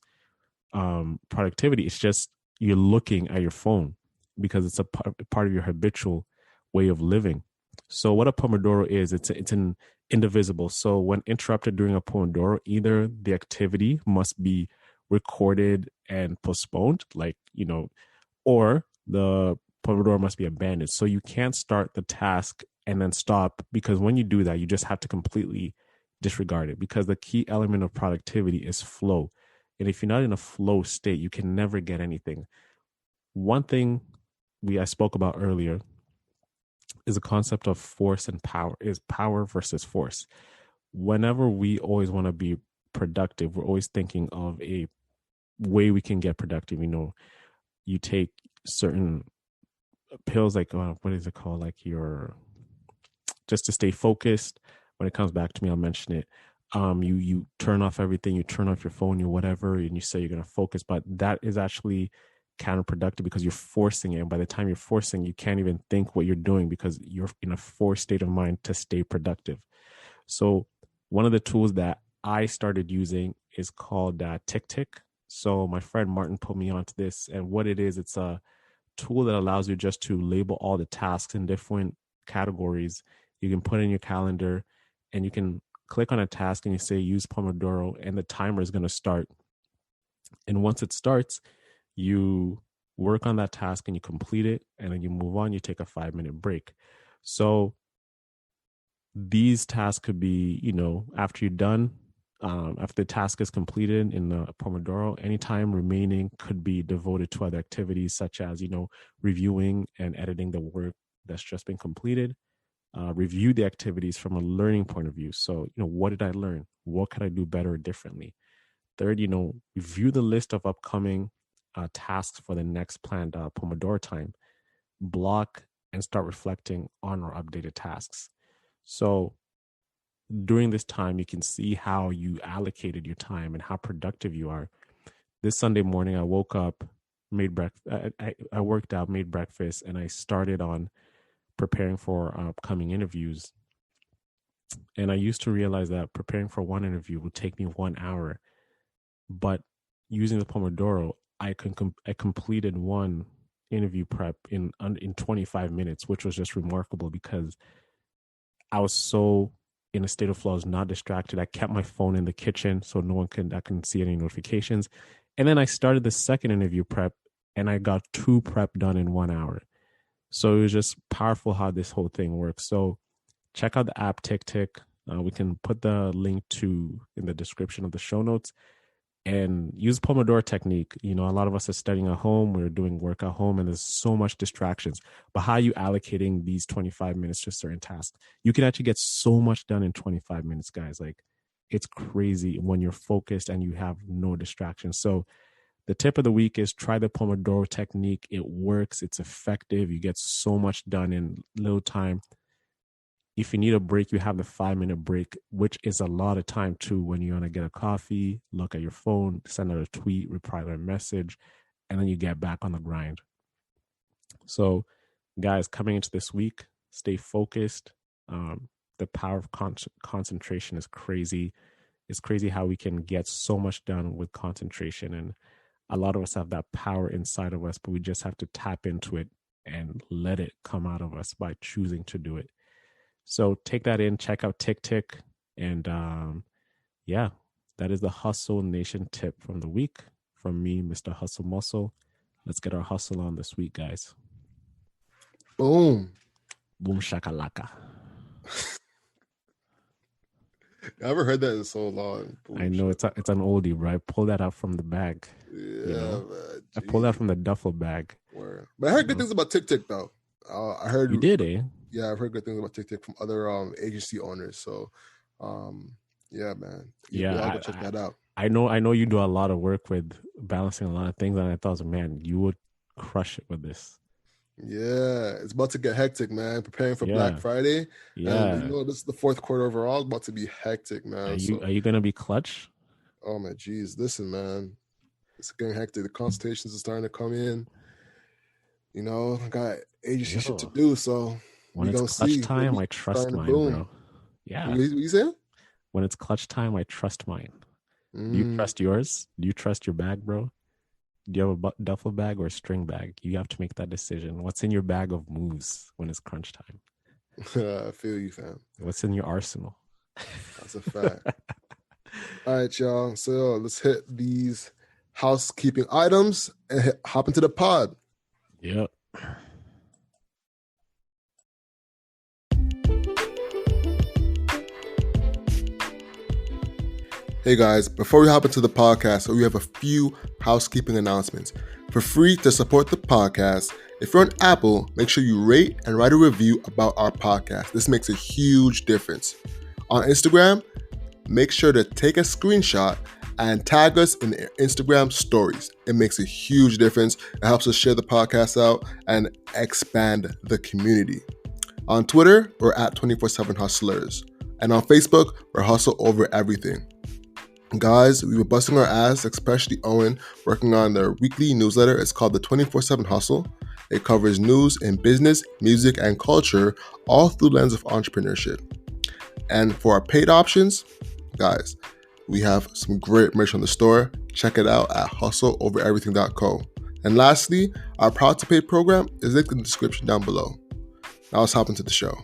productivity. It's just you're looking at your phone because it's a part of your habitual way of living. So what a Pomodoro is, it's an indivisible. So when interrupted during a Pomodoro, either the activity must be recorded and postponed, like, or the Pomodoro must be abandoned. So you can't start the task and then stop, because when you do that, you just have to completely disregard it, because the key element of productivity is flow. And if you're not in a flow state, you can never get anything. One thing I spoke about earlier is the concept of force and power, is power versus force. Whenever we always want to be productive, we're always thinking of a way we can get productive. You take certain pills, like what is it called, like your, just to stay focused. When it comes back to me, I'll mention it. You turn off everything, you turn off your phone, you whatever, and you say you're going to focus, but that is actually counterproductive, because you're forcing it, and by the time you're forcing, you can't even think what you're doing, because you're in a forced state of mind to stay productive. So one of the tools that I started using is called Tick Tick. So my friend Martin put me onto this, and what it is, it's a tool that allows you just to label all the tasks in different categories. You can put in your calendar, and you can click on a task and you say use Pomodoro, and the timer is going to start. And once it starts, you work on that task and you complete it, and then you move on, you take a 5-minute break. So these tasks could be, after you're done, after the task is completed in the Pomodoro, any time remaining could be devoted to other activities, such as, reviewing and editing the work that's just been completed. Review the activities from a learning point of view. So, what did I learn? What could I do better or differently? Third, review the list of upcoming tasks for the next planned Pomodoro time. Block and start reflecting on our updated tasks. So during this time, you can see how you allocated your time and how productive you are. This Sunday morning, I woke up, made breakfast. I worked out, made breakfast, and I started on preparing for upcoming interviews. And I used to realize that preparing for one interview would take me 1 hour, but using the Pomodoro, I completed one interview prep in 25 minutes, which was just remarkable, because I was so in a state of flow. I was not distracted. I kept my phone in the kitchen so I couldn't see any notifications. And then I started the second interview prep, and I got 2 prep done in 1 hour. So it was just powerful how this whole thing works. So check out the app Tick Tick. We can put the link in the description of the show notes, and use Pomodoro technique. A lot of us are studying at home, we're doing work at home, and there's so much distractions. But how are you allocating these 25 minutes to certain tasks? You can actually get so much done in 25 minutes, guys. Like, it's crazy when you're focused and you have no distractions. So the tip of the week is try the Pomodoro technique. It works. It's effective. You get so much done in little time. If you need a break, you have the 5-minute break, which is a lot of time too, when you want to get a coffee, look at your phone, send out a tweet, reply to a message, and then you get back on the grind. So guys, coming into this week, stay focused. The power of concentration is crazy. It's crazy how we can get so much done with concentration. And a lot of us have that power inside of us, but we just have to tap into it and let it come out of us by choosing to do it. So take that in, check out Tick Tick. And yeah, that is the Hustle Nation tip from the week from me, Mr. Hustle Muscle. Let's get our hustle on this week, guys. Boom. Boom shakalaka. I haven't heard that in so long. Boom, I know it's an oldie, bro. I pulled that out from the bag. Yeah, man. I pulled that from the duffel bag. Word. But I heard good things about Tick Tick though. I heard you did, eh? Yeah, I've heard good things about Tick Tick from other agency owners. So, yeah, man. Yeah, I'll go check that out. I know you do a lot of work with balancing a lot of things, and I thought, man, you would crush it with this. Yeah, it's about to get hectic, man. Preparing for Black Friday. Yeah. And this is the fourth quarter overall. It's about to be hectic, man. Are you gonna be clutch? Oh my geez. Listen, man. It's getting hectic. The consultations are starting to come in. I got agency shit to do, so when it's clutch time, I trust mine, bro. Yeah. You say? When it's clutch time, I trust mine. Do you trust yours? Do you trust your bag, bro? Do you have a duffel bag or a string bag? You have to make that decision. What's in your bag of moves when it's crunch time? I feel you, fam. What's in your arsenal? That's a fact. All right, y'all. So let's hit these housekeeping items and hop into the pod. Yep. Hey guys, before we hop into the podcast, we have a few housekeeping announcements. For free to support the podcast, if you're on Apple, make sure you rate and write a review about our podcast. This makes a huge difference. On Instagram, make sure to take a screenshot and tag us in the Instagram stories. It makes a huge difference. It helps us share the podcast out and expand the community. On Twitter, we're at 24/7 Hustlers. And on Facebook, we're Hustle Over Everything. Guys, we were busting our ass, especially Owen, working on their weekly newsletter. It's called the 24/7 Hustle. It covers news in business, music, and culture, all through the lens of entrepreneurship. And for our paid options, guys, we have some great merch on the store. Check it out at hustleovereverything.co. And lastly, our Proud to Pay program is linked in the description down below. Now let's hop into the show.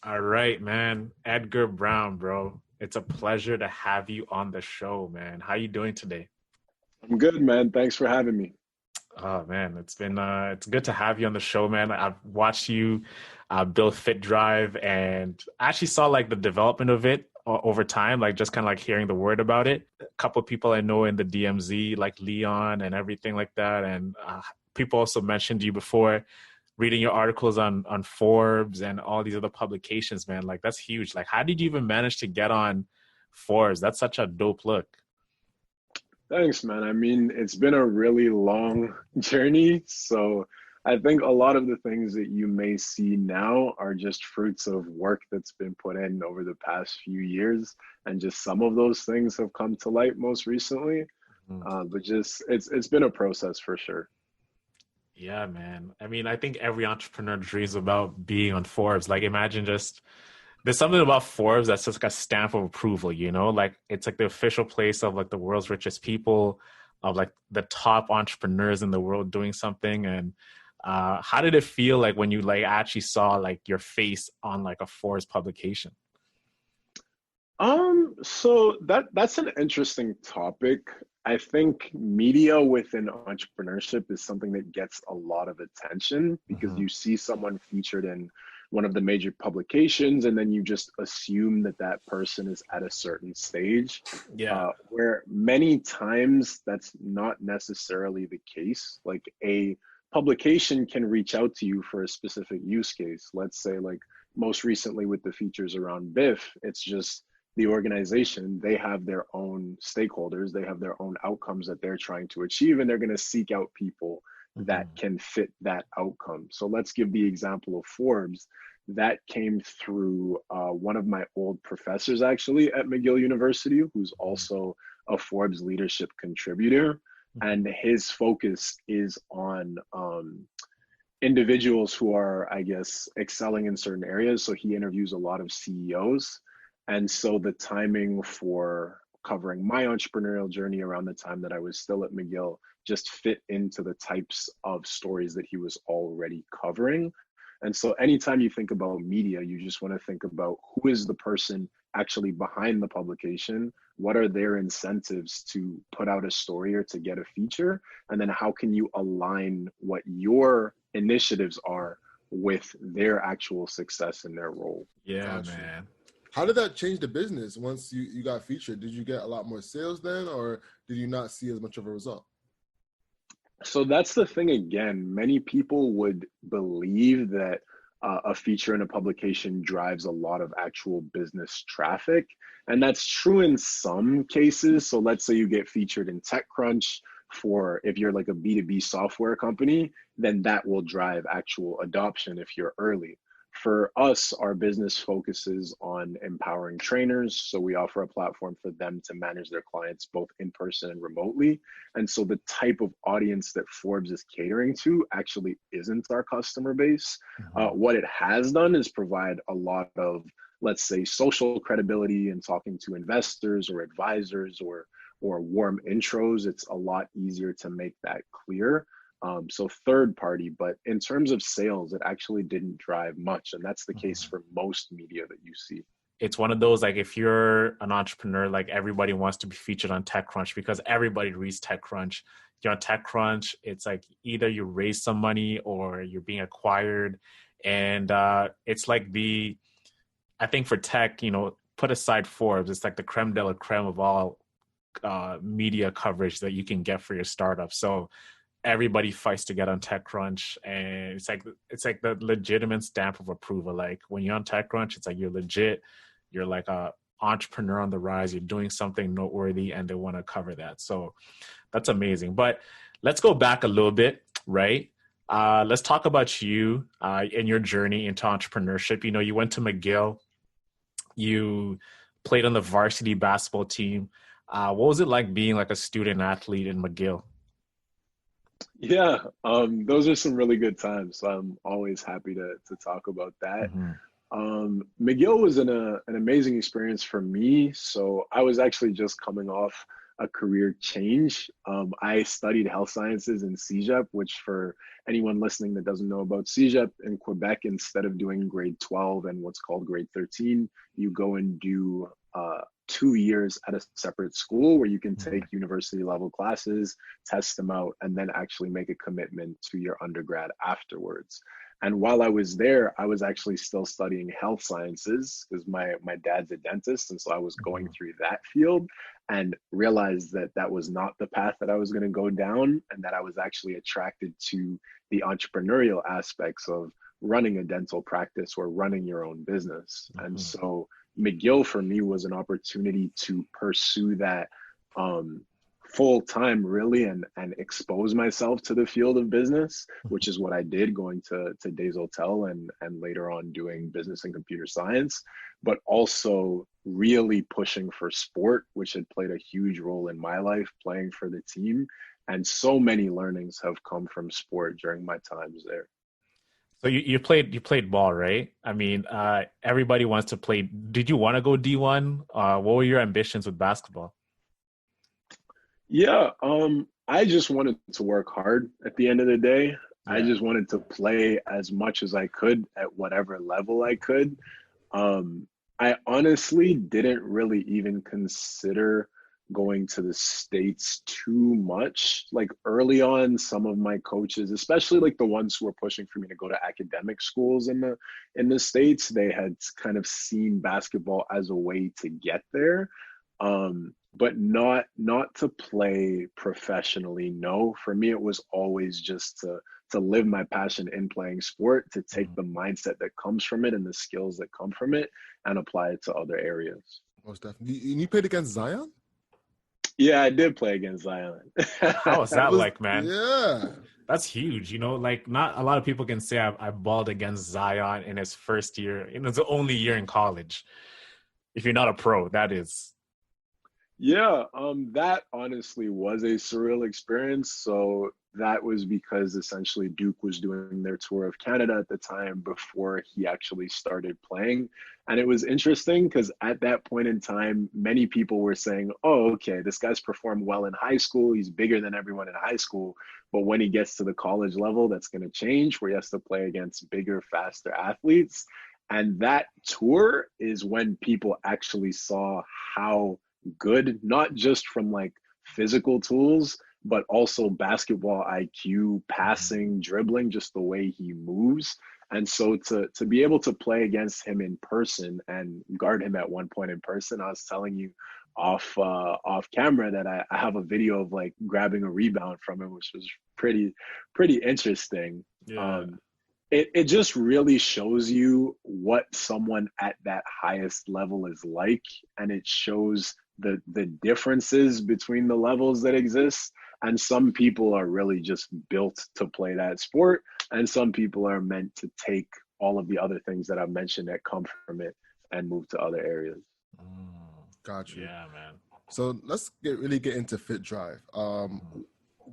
All right, man. Edgar Brown, bro. It's a pleasure to have you on the show, man. How you doing today? I'm good, man. Thanks for having me. Oh man, it's good to have you on the show, man. I've watched you build FitDrive, and I actually saw like the development of it over time, like just kind of like hearing the word about it. A couple of people I know in the DMZ, like Leon and everything like that, and people also mentioned you before. Reading your articles on Forbes and all these other publications, man, like that's huge. Like, how did you even manage to get on Forbes? That's such a dope look. Thanks, man. I mean, it's been a really long journey. So I think a lot of the things that you may see now are just fruits of work that's been put in over the past few years. And just some of those things have come to light most recently. Mhm. But just it's been a process for sure. Yeah, man. I mean, I think every entrepreneur dreams about being on Forbes. Like, imagine just there's something about Forbes that's just like a stamp of approval, you know? Like, it's like the official place of like the world's richest people, of like the top entrepreneurs in the world doing something. And how did it feel like when you like actually saw like your face on like a Forbes publication? So that's an interesting topic. I think media within entrepreneurship is something that gets a lot of attention because Hmm. you see someone featured in one of the major publications, and then you just assume that that person is at a certain stage, Yeah. where many times that's not necessarily the case. Like a publication can reach out to you for a specific use case. Let's say, like most recently with the features around BIF, it's just the organization, they have their own stakeholders, they have their own outcomes that they're trying to achieve, and they're going to seek out people that Hmm. can fit that outcome. So let's give the example of Forbes. That came through one of my old professors actually at McGill University, who's also a Forbes leadership contributor. Hmm. And his focus is on individuals who are, I guess, excelling in certain areas. So he interviews a lot of CEOs. And so the timing for covering my entrepreneurial journey around the time that I was still at McGill just fit into the types of stories that he was already covering. And so anytime you think about media, you just want to think about who is the person actually behind the publication? What are their incentives to put out a story or to get a feature? And then how can you align what your initiatives are with their actual success in their role? Yeah, Got you. man. How did that change the business once you got featured? Did you get a lot more sales then, or did you not see as much of a result? So that's the thing again. Many people would believe that a feature in a publication drives a lot of actual business traffic. And that's true in some cases. So let's say you get featured in TechCrunch for if you're like a B2B software company, then that will drive actual adoption if you're early. For us, our business focuses on empowering trainers. So we offer a platform for them to manage their clients both in person and remotely. And so the type of audience that Forbes is catering to actually isn't our customer base. Hmm. What it has done is provide a lot of let's say, social credibility and talking to investors or advisors or warm intros, it's a lot easier to make that clear. So third party, but in terms of sales, it actually didn't drive much. And that's the case for most media that you see. It's one of those, like, if you're an entrepreneur, like, everybody wants to be featured on TechCrunch because everybody reads TechCrunch. You're on TechCrunch, it's like either you raise some money or you're being acquired. And it's like I think for tech, put aside Forbes, it's like the creme de la creme of all media coverage that you can get for your startup. So everybody fights to get on TechCrunch, and it's like the legitimate stamp of approval. Like, when you're on TechCrunch, it's like you're legit. You're like a entrepreneur on the rise. You're doing something noteworthy, and they want to cover that. So that's amazing. But let's go back a little bit, right? Let's talk about you and your journey into entrepreneurship. You went to McGill. You played on the varsity basketball team. What was it like being like a student athlete in McGill? Yeah, those are some really good times. So I'm always happy to talk about that. McGill was an amazing experience for me. So I was actually just coming off a career change. I studied health sciences in CEGEP, which, for anyone listening that doesn't know about CEGEP, in Quebec, instead of doing grade 12 and what's called grade 13, you go and do 2 years at a separate school where you can take university level classes, test them out, and then actually make a commitment to your undergrad afterwards. And while I was there, I was actually still studying health sciences because my dad's a dentist. And so I was going through that field and realized that that was not the path that I was going to go down, and that I was actually attracted to the entrepreneurial aspects of running a dental practice or running your own business. And so McGill for me was an opportunity to pursue that full time, really, and expose myself to the field of business, which is what I did, going to Des Hotels and later on doing business and computer science, but also really pushing for sport, which had played a huge role in my life, playing for the team. And so many learnings have come from sport during my times there. So you played ball, right? I mean, everybody wants to play. Did you want to go D1? What were your ambitions with basketball? Yeah, I just wanted to work hard at the end of the day. I just wanted to play as much as I could at whatever level I could. I honestly didn't really even consider going to the States too much. Like, early on, some of my coaches, especially like the ones who were pushing for me to go to academic schools in the States, they had kind of seen basketball as a way to get there. But not to play professionally. No, for me, it was always just to live my passion in playing sport, to take the mindset that comes from it and the skills that come from it and apply it to other areas. Most definitely. You played against Zion? Yeah, I did play against Zion. How was that like, man? Yeah. That's huge. Like, not a lot of people can say I balled against Zion in his first year. It's the only year in college. If you're not a pro, that is. Yeah, that honestly was a surreal experience. So that was because essentially Duke was doing their tour of Canada at the time before he actually started playing. And it was interesting because at that point in time, many people were saying, oh, okay, this guy's performed well in high school. He's bigger than everyone in high school. But when he gets to the college level, that's going to change, where he has to play against bigger, faster athletes. And that tour is when people actually saw how good, not just from like physical tools, but also basketball IQ, passing, dribbling, just the way he moves. And so to be able to play against him in person and guard him at one point in person, I was telling you off camera that I have a video of like grabbing a rebound from him, which was pretty interesting. Yeah. It just really shows you what someone at that highest level is like, and it shows the differences between the levels that exist. And some people are really just built to play that sport, and some people are meant to take all of the other things that I've mentioned that come from it and move to other areas. Got you. Yeah, man. So let's really get into FitDrive.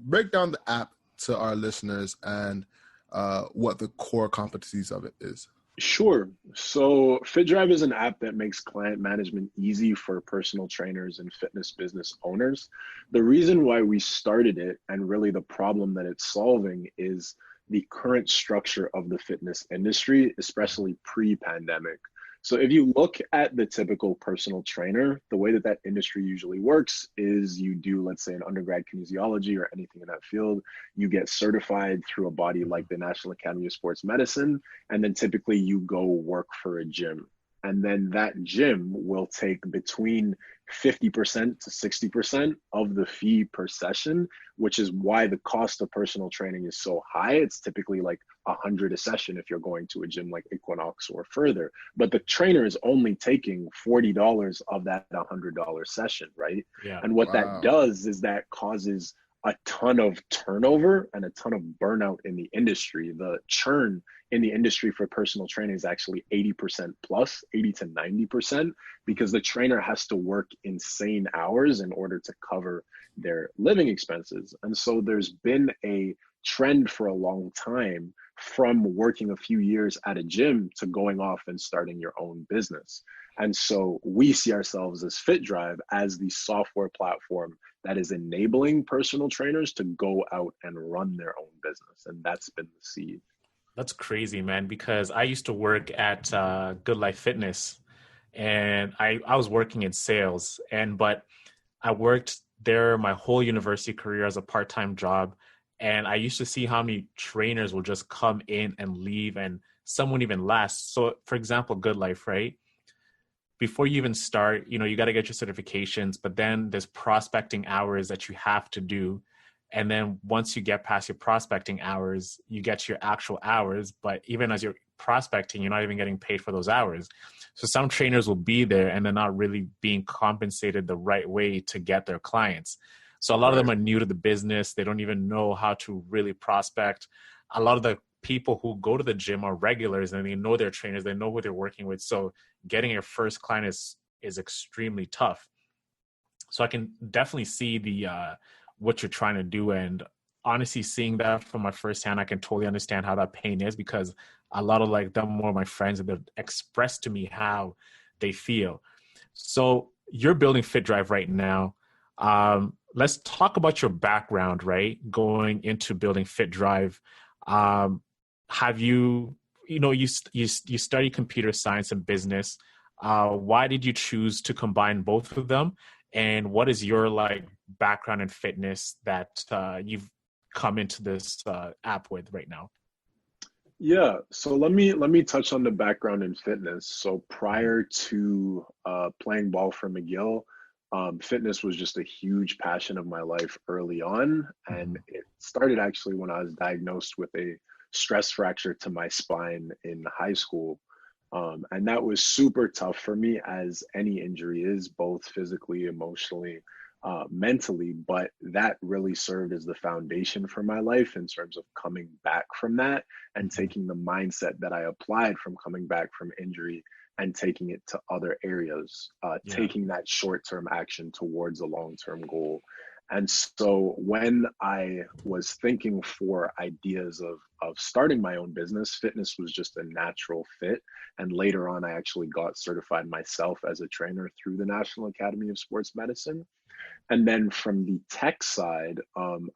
Break down the app to our listeners and what the core competencies of it is. Sure. So FitDrive is an app that makes client management easy for personal trainers and fitness business owners. The reason why we started it and really the problem that it's solving is the current structure of the fitness industry, especially pre-pandemic. So if you look at the typical personal trainer, the way that that industry usually works is you do, let's say, an undergrad kinesiology or anything in that field. You get certified through a body like the National Academy of Sports Medicine, and then typically you go work for a gym. And then that gym will take between 50% to 60% of the fee per session, which is why the cost of personal training is so high. It's typically like 100 a session if you're going to a gym like Equinox or further. But the trainer is only taking $40 of that $100 session, right? Yeah. And what that Wow. does is that causes a ton of turnover and a ton of burnout in the industry. The churn in the industry for personal training is actually 80% plus, 80 to 90%, because the trainer has to work insane hours in order to cover their living expenses. And so there's been a trend for a long time from working a few years at a gym to going off and starting your own business. And so we see ourselves as FitDrive as the software platform that is enabling personal trainers to go out and run their own business. And that's been the seed. That's crazy, man, because I used to work at Good Life Fitness, and I was working in sales, but I worked there my whole university career as a part-time job. And I used to see how many trainers will just come in and leave, and some wouldn't even last. So for example, Good Life, right? Before you even start, you got to get your certifications, but then there's prospecting hours that you have to do. And then once you get past your prospecting hours, you get your actual hours. But even as you're prospecting, you're not even getting paid for those hours. So some trainers will be there and they're not really being compensated the right way to get their clients. So a lot of them Right. are new to the business. They don't even know how to really prospect. A lot of the people who go to the gym are regulars and they know their trainers, they know who they're working with. So getting your first client is extremely tough. So I can definitely see the what you're trying to do, and honestly, seeing that from my first hand, I can totally understand how that pain is, because a lot of like them, more of my friends, and they've expressed to me how they feel. So you're building FitDrive right now. Let's talk about your background, right? Going into building FitDrive. Um, have you study computer science and business? Why did you choose to combine both of them? And what is your like background in fitness that you've come into this app with right now? Yeah, so let me touch on the background in fitness. So Mhm. prior to playing ball for McGill, fitness was just a huge passion of my life early on, and Mhm. it started actually when I was diagnosed with a stress fracture to my spine in high school. And that was super tough for me, as any injury is, both physically, emotionally, mentally. But that really served as the foundation for my life in terms of coming back from that and Mhm. taking the mindset that I applied from coming back from injury and taking it to other areas, Yeah. taking that short term action towards a long term goal. And so when I was thinking for ideas of starting my own business, fitness was just a natural fit. And later on, I actually got certified myself as a trainer through the National Academy of Sports Medicine. And then from the tech side,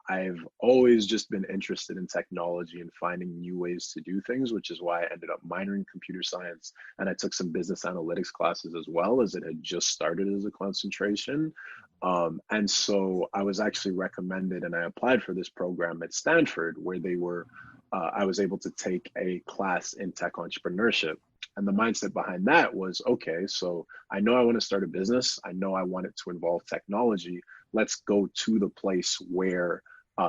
I've always just been interested in technology and finding new ways to do things, which is why I ended up minoring in computer science. And I took some business analytics classes as well, as it had just started as a concentration. And so I was actually recommended and I applied for this program at Stanford, where I was able to take a class in tech entrepreneurship. And the mindset behind that was, okay, so I know I want to start a business. I know I want it to involve technology. Let's go to the place where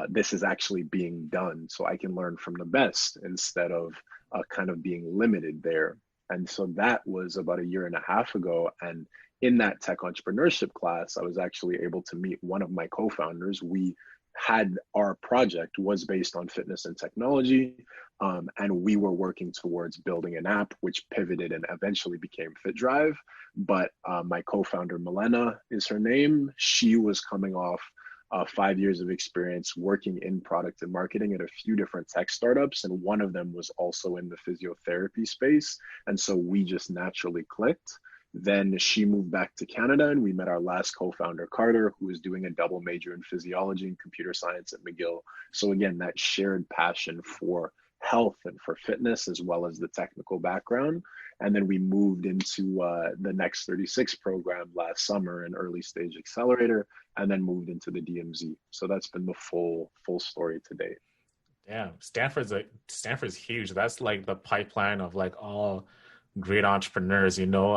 this is actually being done so I can learn from the best instead of kind of being limited there. And so that was about a year and a half ago. And in that tech entrepreneurship class, I was actually able to meet one of my co-founders. We had our project was based on fitness and technology, and we were working towards building an app which pivoted and eventually became FitDrive. But my co-founder Milena is her name. She was coming off 5 years of experience working in product and marketing at a few different tech startups. And one of them was also in the physiotherapy space. And so we just naturally clicked. Then she moved back to Canada and we met our last co-founder, Carter, who was doing a double major in physiology and computer science at McGill. So again, that shared passion for health and for fitness, as well as the technical background. And then we moved into the Next 36 program last summer, an early stage accelerator, and then moved into the DMZ. So that's been the full story to date. Yeah, Stanford's huge. That's like the pipeline of like all great entrepreneurs, you know.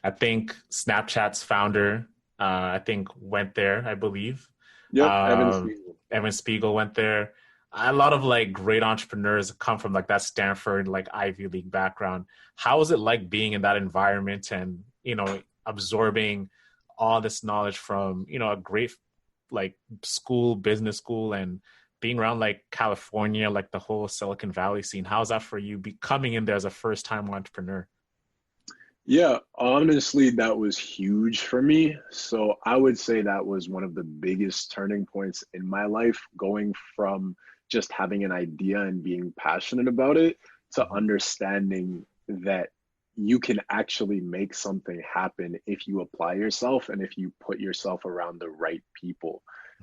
I think Snapchat's founder, I think went there, I believe. Yep, Evan Spiegel. Evan Spiegel went there. A lot of like great entrepreneurs come from like that Stanford, like Ivy League background. How was it like being in that environment and, you know, absorbing all this knowledge from, you know, a great like school, business school, and being around like California, like the whole Silicon Valley scene? How's that for you coming in there as a first time entrepreneur? Yeah, honestly, that was huge for me. So I would say that was one of the biggest turning points in my life, going from just having an idea and being passionate about it to understanding that you can actually make something happen if you apply yourself and if you put yourself around the right people.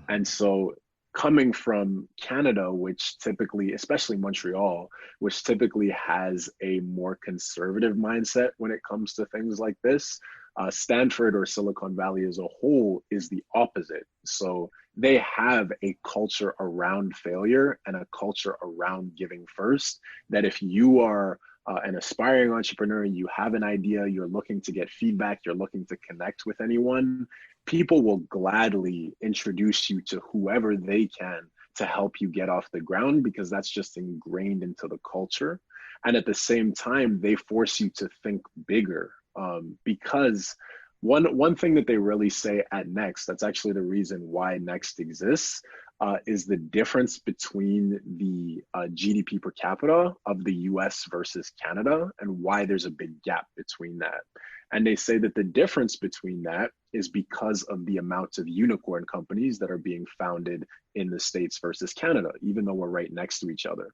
And so coming from Canada, which typically, especially Montreal, which typically has a more conservative mindset when it comes to things like this, Stanford or Silicon Valley as a whole is the opposite. So they have a culture around failure and a culture around giving first, that if you are an aspiring entrepreneur, you have an idea, you're looking to get feedback, you're looking to connect with anyone, people will gladly introduce you to whoever they can to help you get off the ground, because that's just ingrained into the culture. And at the same time, they force you to think bigger, because one thing that they really say at Next, that's actually the reason why Next exists, is the difference between the GDP per capita of the US versus Canada, and why there's a big gap between that. And they say that the difference between that is because of the amount of unicorn companies that are being founded in the States versus Canada, even though we're right next to each other.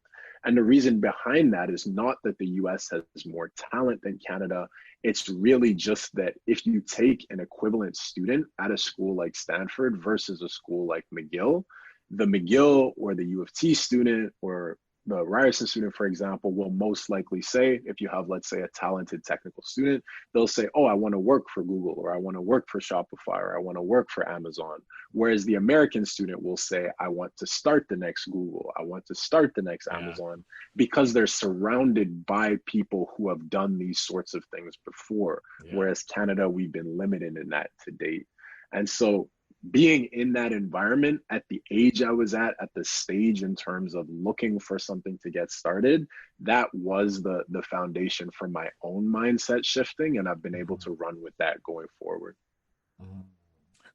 And the reason behind that is not that the US has more talent than Canada. It's really just that if you take an equivalent student at a school like Stanford versus a school like McGill, the McGill or the U of T student or the Ryerson student, for example, will most likely say, if you have, let's say, a talented technical student, they'll say, oh, I want to work for Google, or I want to work for Shopify, or I want to work for Amazon. Whereas the American student will say, I want to start the next Google, I want to start the next Amazon, because they're surrounded by people who have done these sorts of things before. Whereas Canada, we've been limited in that to date. And so being in that environment at the age I was at the stage in terms of looking for something to get started, that was the foundation for my own mindset shifting. And I've been able to run with that going forward.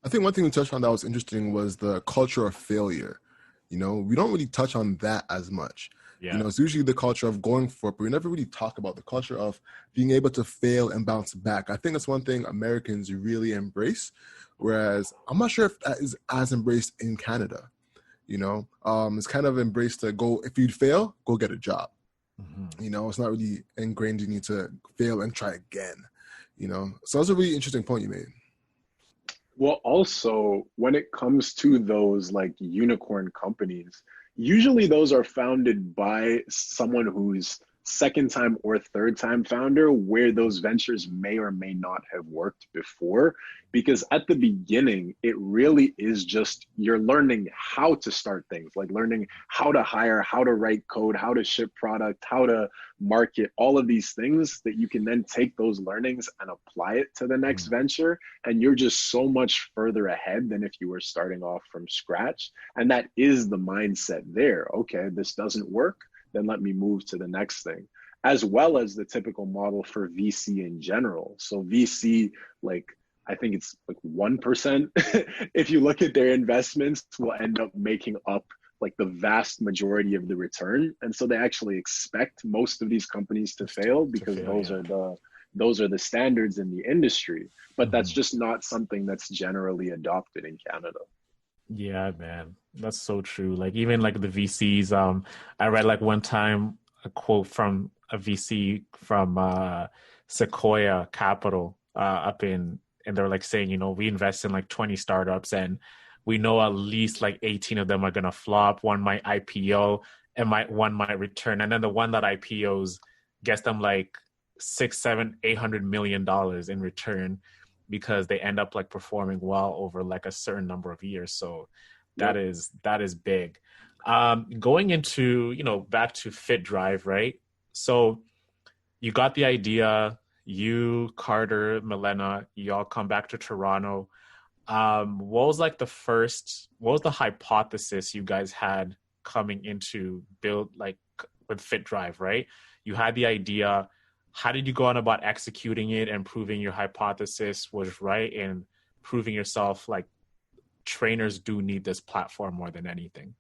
I think one thing we touched on that was interesting was the culture of failure. You know, we don't really touch on that as much. You know, it's usually the culture of going for it, but we never really talk about the culture of being able to fail and bounce back. I think that's one thing Americans really embrace, whereas I'm not sure if that is as embraced in Canada. You know, it's kind of embraced to go, if you fail, go get a job. You know, it's not really ingrained in you to fail and try again. You know, so that's a really interesting point you made. Well, also, when it comes to those like unicorn companies, usually those are founded by someone who's second time or third time founder, where those ventures may or may not have worked before. Because at the beginning, it really is just you're learning how to start things, like learning how to hire, how to write code, how to ship product, how to market, all of these things that you can then take those learnings and apply it to the next venture. And you're just so much further ahead than if you were starting off from scratch. And that is the mindset there. Okay, this doesn't work, then let me move to the next thing, as well as the typical model for VC in general. So VC, like, I think it's like 1%, if you look at their investments, will end up making up like the vast majority of the return. And so they actually expect most of these companies to fail because those are the standards in the industry. But that's just not something that's generally adopted in Canada. Yeah, man. That's so true. Like even like the VCs, I read like one time a quote from a VC from Sequoia Capital up in and they're like saying, you know, we invest in like 20 startups and we know at least like 18 of them are gonna flop. One might IPO and one might return. And then the one that IPOs gets them like six, seven, $800 million in return because they end up like performing well over like a certain number of years. So Yep. that is big. Going into, you know, back to FitDrive, right? So you got the idea, you, Carter, Milena, y'all come back to Toronto. What was like what was the hypothesis you guys had coming into build like with FitDrive, right? You had the idea. How did you go on about executing it and proving your hypothesis was right and proving yourself like trainers do need this platform more than anything?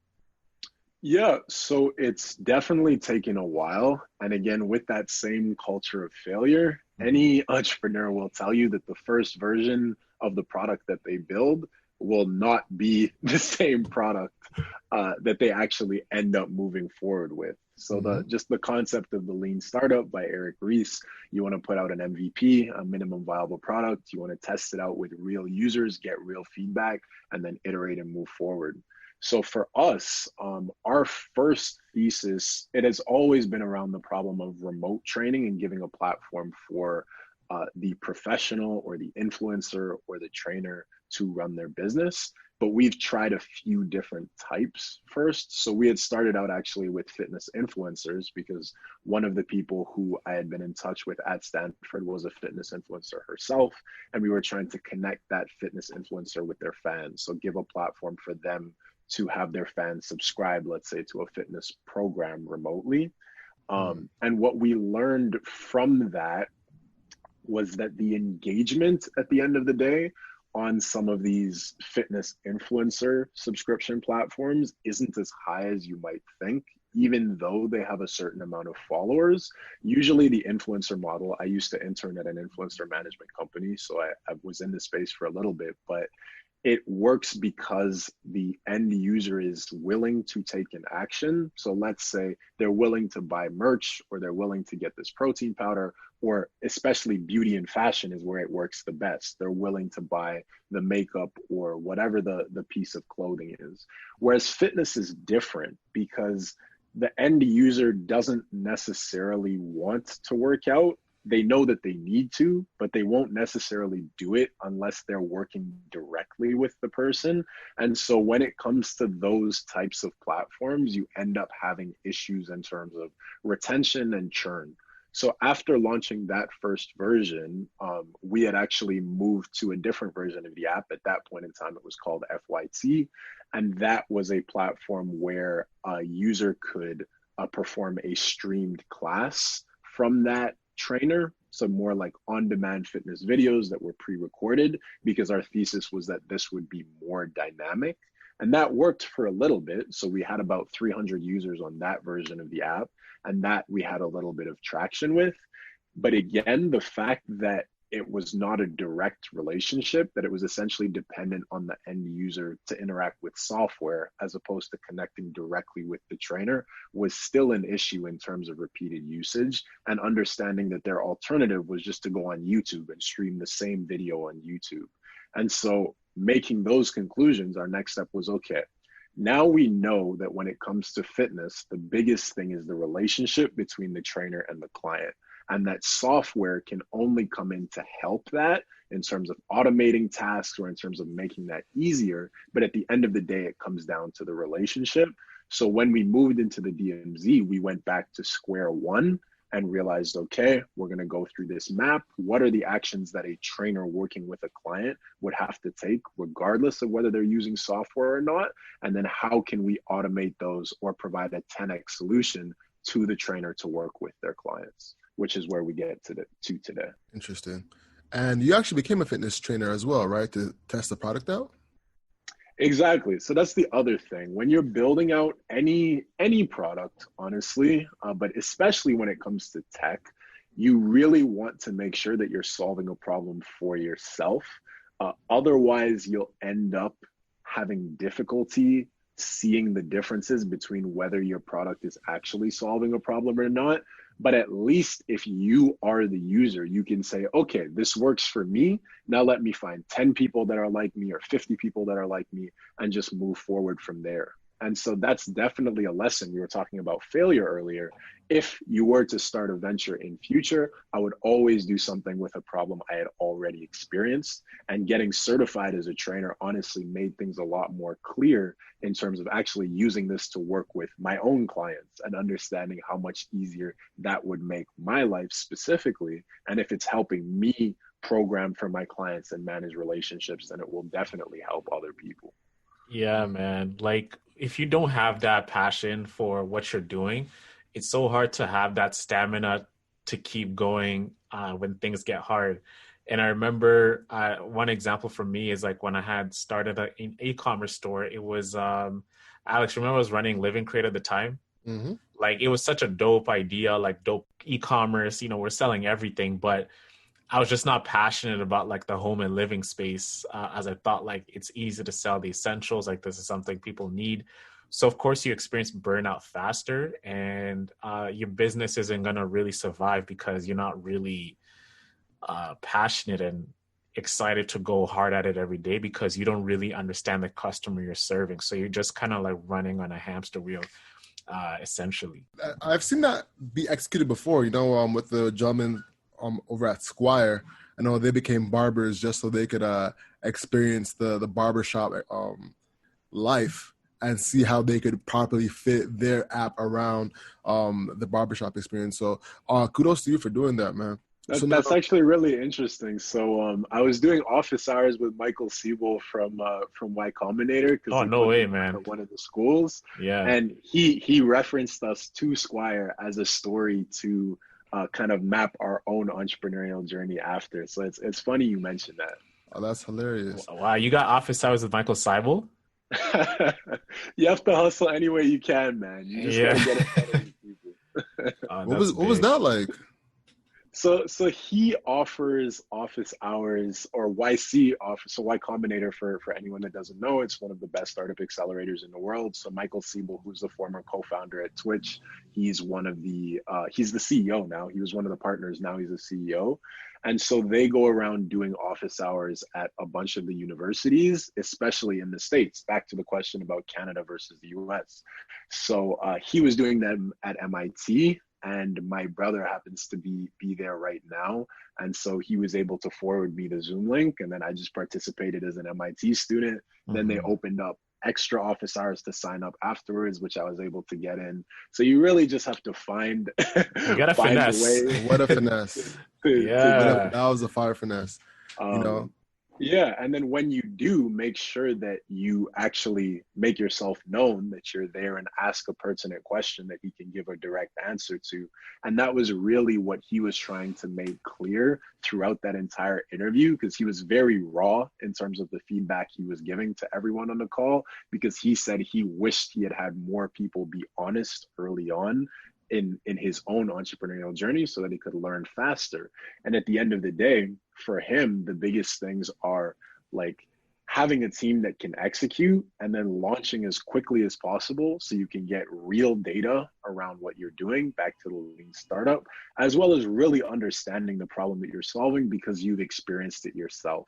Yeah, so it's definitely taken a while. And again, with that same culture of failure, Mm-hmm. any entrepreneur will tell you that the first version of the product that they build will not be the same product that they actually end up moving forward with. So Mm-hmm. the just the concept of the lean startup by Eric Ries, you want to put out an MVP, a minimum viable product, you want to test it out with real users, get real feedback, and then iterate and move forward. So for us, our first thesis, it has always been around the problem of remote training and giving a platform for the professional or the influencer or the trainer to run their business. But we've tried a few different types first. So we had started out actually with fitness influencers because one of the people who I had been in touch with at Stanford was a fitness influencer herself. And we were trying to connect that fitness influencer with their fans. So give a platform for them to have their fans subscribe, let's say, to a fitness program remotely. And what we learned from that was that the engagement at the end of the day on some of these fitness influencer subscription platforms isn't as high as you might think, even though they have a certain amount of followers. Usually, the influencer model, I used to intern at an influencer management company, so I was in the space for a little bit, but it works because the end user is willing to take an action. So let's say they're willing to buy merch or they're willing to get this protein powder, or especially beauty and fashion is where it works the best. They're willing to buy the makeup or whatever the piece of clothing is. Whereas fitness is different because the end user doesn't necessarily want to work out. They know that they need to, but they won't necessarily do it unless they're working directly with the person. And so when it comes to those types of platforms, you end up having issues in terms of retention and churn. So after launching that first version, we had actually moved to a different version of the app. At that point in time, it was called FYT. And that was a platform where a user could perform a streamed class from that trainer, some more like on-demand fitness videos that were pre-recorded, because our thesis was that this would be more dynamic. And that worked for a little bit. So we had about 300 users on that version of the app, and that we had a little bit of traction with. But again, the fact that it was not a direct relationship, that it was essentially dependent on the end user to interact with software as opposed to connecting directly with the trainer, was still an issue in terms of repeated usage, and understanding that their alternative was just to go on YouTube and stream the same video on YouTube. And so making those conclusions, our next step was, okay, now we know that when it comes to fitness, the biggest thing is the relationship between the trainer and the client. And that software can only come in to help that in terms of automating tasks or in terms of making that easier. But at the end of the day, it comes down to the relationship. So when we moved into the DMZ, we went back to square one and realized, okay, we're going to go through this map. What are the actions that a trainer working with a client would have to take, regardless of whether they're using software or not? And then how can we automate those or provide a 10x solution to the trainer to work with their clients, which is where we get to today. Interesting. And you actually became a fitness trainer as well, right? To test the product out? Exactly. So that's the other thing. When you're building out any product, honestly, but especially when it comes to tech, you really want to make sure that you're solving a problem for yourself. Otherwise, you'll end up having difficulty seeing the differences between whether your product is actually solving a problem or not. But at least if you are the user, you can say, okay, this works for me. Now let me find 10 people that are like me or 50 people that are like me and just move forward from there. And so that's definitely a lesson. We were talking about failure earlier. If you were to start a venture in future, I would always do something with a problem I had already experienced. And getting certified as a trainer honestly made things a lot more clear in terms of actually using this to work with my own clients and understanding how much easier that would make my life specifically. And if it's helping me program for my clients and manage relationships, then it will definitely help other people. Yeah, man. Like if you don't have that passion for what you're doing, it's so hard to have that stamina to keep going when things get hard. And I remember one example for me is like when I had started an e-commerce store. It was Alex. Remember, I was running Living Crate at the time. Mm-hmm. Like it was such a dope idea, like dope e-commerce. You know, we're selling everything, but I was just not passionate about like the home and living space as I thought like it's easy to sell the essentials. Like this is something people need. So of course you experience burnout faster and your business isn't going to really survive because you're not really passionate and excited to go hard at it every day because you don't really understand the customer you're serving. So you're just kind of like running on a hamster wheel, essentially. I've seen that be executed before, with the gentleman over at Squire. I know they became barbers just so they could experience the barbershop life and see how they could properly fit their app around the barbershop experience. So kudos to you for doing that, man. That's actually really interesting. So I was doing office hours with Michael Siebel from Y Combinator. Oh, no way, man. At one of the schools. Yeah. And he referenced us to Squire as a story to kind of map our own entrepreneurial journey after. So it's funny you mentioned that. Oh, that's hilarious. Wow, you got office hours with Michael Seibel? You have to hustle any way you can, man. You just gotta get it better than people. What was that like? So he offers office hours, or YC offers, so Y Combinator for anyone that doesn't know, it's one of the best startup accelerators in the world. So Michael Siebel, who's the former co-founder at Twitch, he's one of the he's the CEO now. He was one of the partners, now he's the CEO. And so they go around doing office hours at a bunch of the universities, especially in the States. Back to the question about Canada versus the US. So he was doing them at MIT. And my brother happens to be there right now. And so he was able to forward me the Zoom link. And then I just participated as an MIT student. Mm-hmm. Then they opened up extra office hours to sign up afterwards, which I was able to get in. So you really just have to find, you gotta find finesse. a way. What a finesse. Yeah. That was a fire finesse, Yeah, and then when you do, make sure that you actually make yourself known, that you're there and ask a pertinent question that he can give a direct answer to. And that was really what he was trying to make clear throughout that entire interview, because he was very raw in terms of the feedback he was giving to everyone on the call, because he said he wished he had had more people be honest early on in his own entrepreneurial journey so that he could learn faster. And at the end of the day, for him, the biggest things are like having a team that can execute and then launching as quickly as possible so you can get real data around what you're doing, back to the lean startup, as well as really understanding the problem that you're solving because you've experienced it yourself.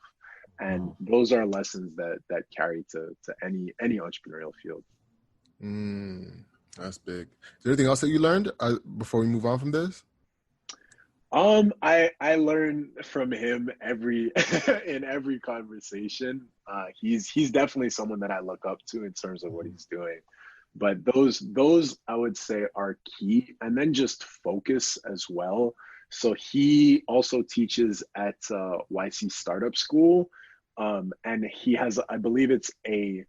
And those are lessons that carry to any entrepreneurial field. That's big. Is there anything else that you learned before we move on from this? I learn from him in every conversation. He's definitely someone that I look up to in terms of what he's doing. But those I would say are key, and then just focus as well. So he also teaches at YC Startup School, and he has, I believe it's a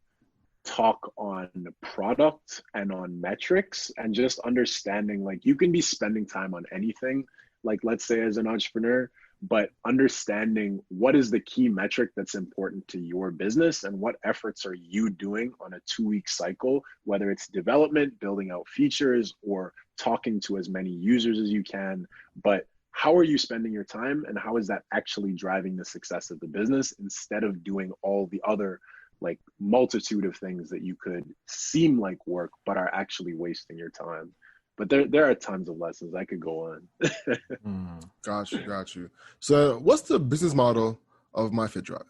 talk on product and on metrics and just understanding, like, you can be spending time on anything, like let's say as an entrepreneur, but understanding what is the key metric that's important to your business and what efforts are you doing on a 2-week cycle, whether it's development, building out features, or talking to as many users as you can. But how are you spending your time and how is that actually driving the success of the business instead of doing all the other like multitude of things that you could seem like work, but are actually wasting your time. But there are tons of lessons I could go on. Got you. So what's the business model of my FitDrive?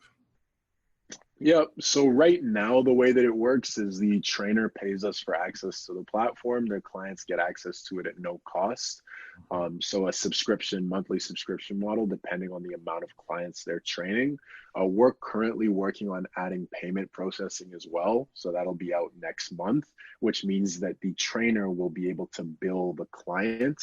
Yep. So right now, the way that it works is the trainer pays us for access to the platform. Their clients get access to it at no cost. So a monthly subscription model, depending on the amount of clients they're training. We're currently working on adding payment processing as well. So that'll be out next month, which means that the trainer will be able to bill the client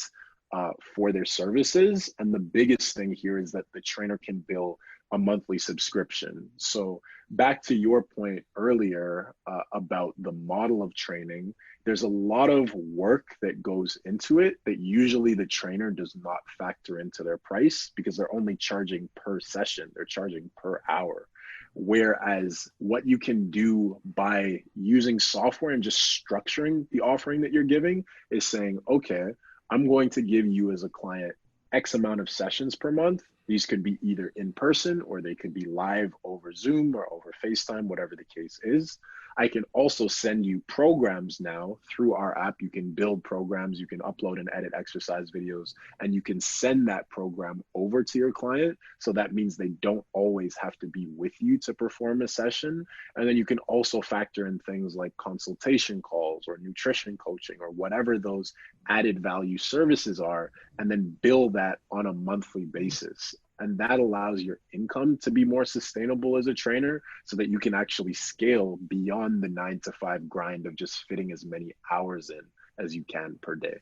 for their services. And the biggest thing here is that the trainer can bill a monthly subscription. So back to your point earlier about the model of training, there's a lot of work that goes into it that usually the trainer does not factor into their price because they're only charging per session, they're charging per hour. Whereas what you can do by using software and just structuring the offering that you're giving is saying, okay, I'm going to give you as a client X amount of sessions per month. These could be either in person or they could be live over Zoom or over FaceTime, whatever the case is. I can also send you programs now through our app. You can build programs, you can upload and edit exercise videos, and you can send that program over to your client. So that means they don't always have to be with you to perform a session. And then you can also factor in things like consultation calls or nutrition coaching or whatever those added value services are, and then bill that on a monthly basis. And that allows your income to be more sustainable as a trainer so that you can actually scale beyond the 9-to-5 grind of just fitting as many hours in as you can per day.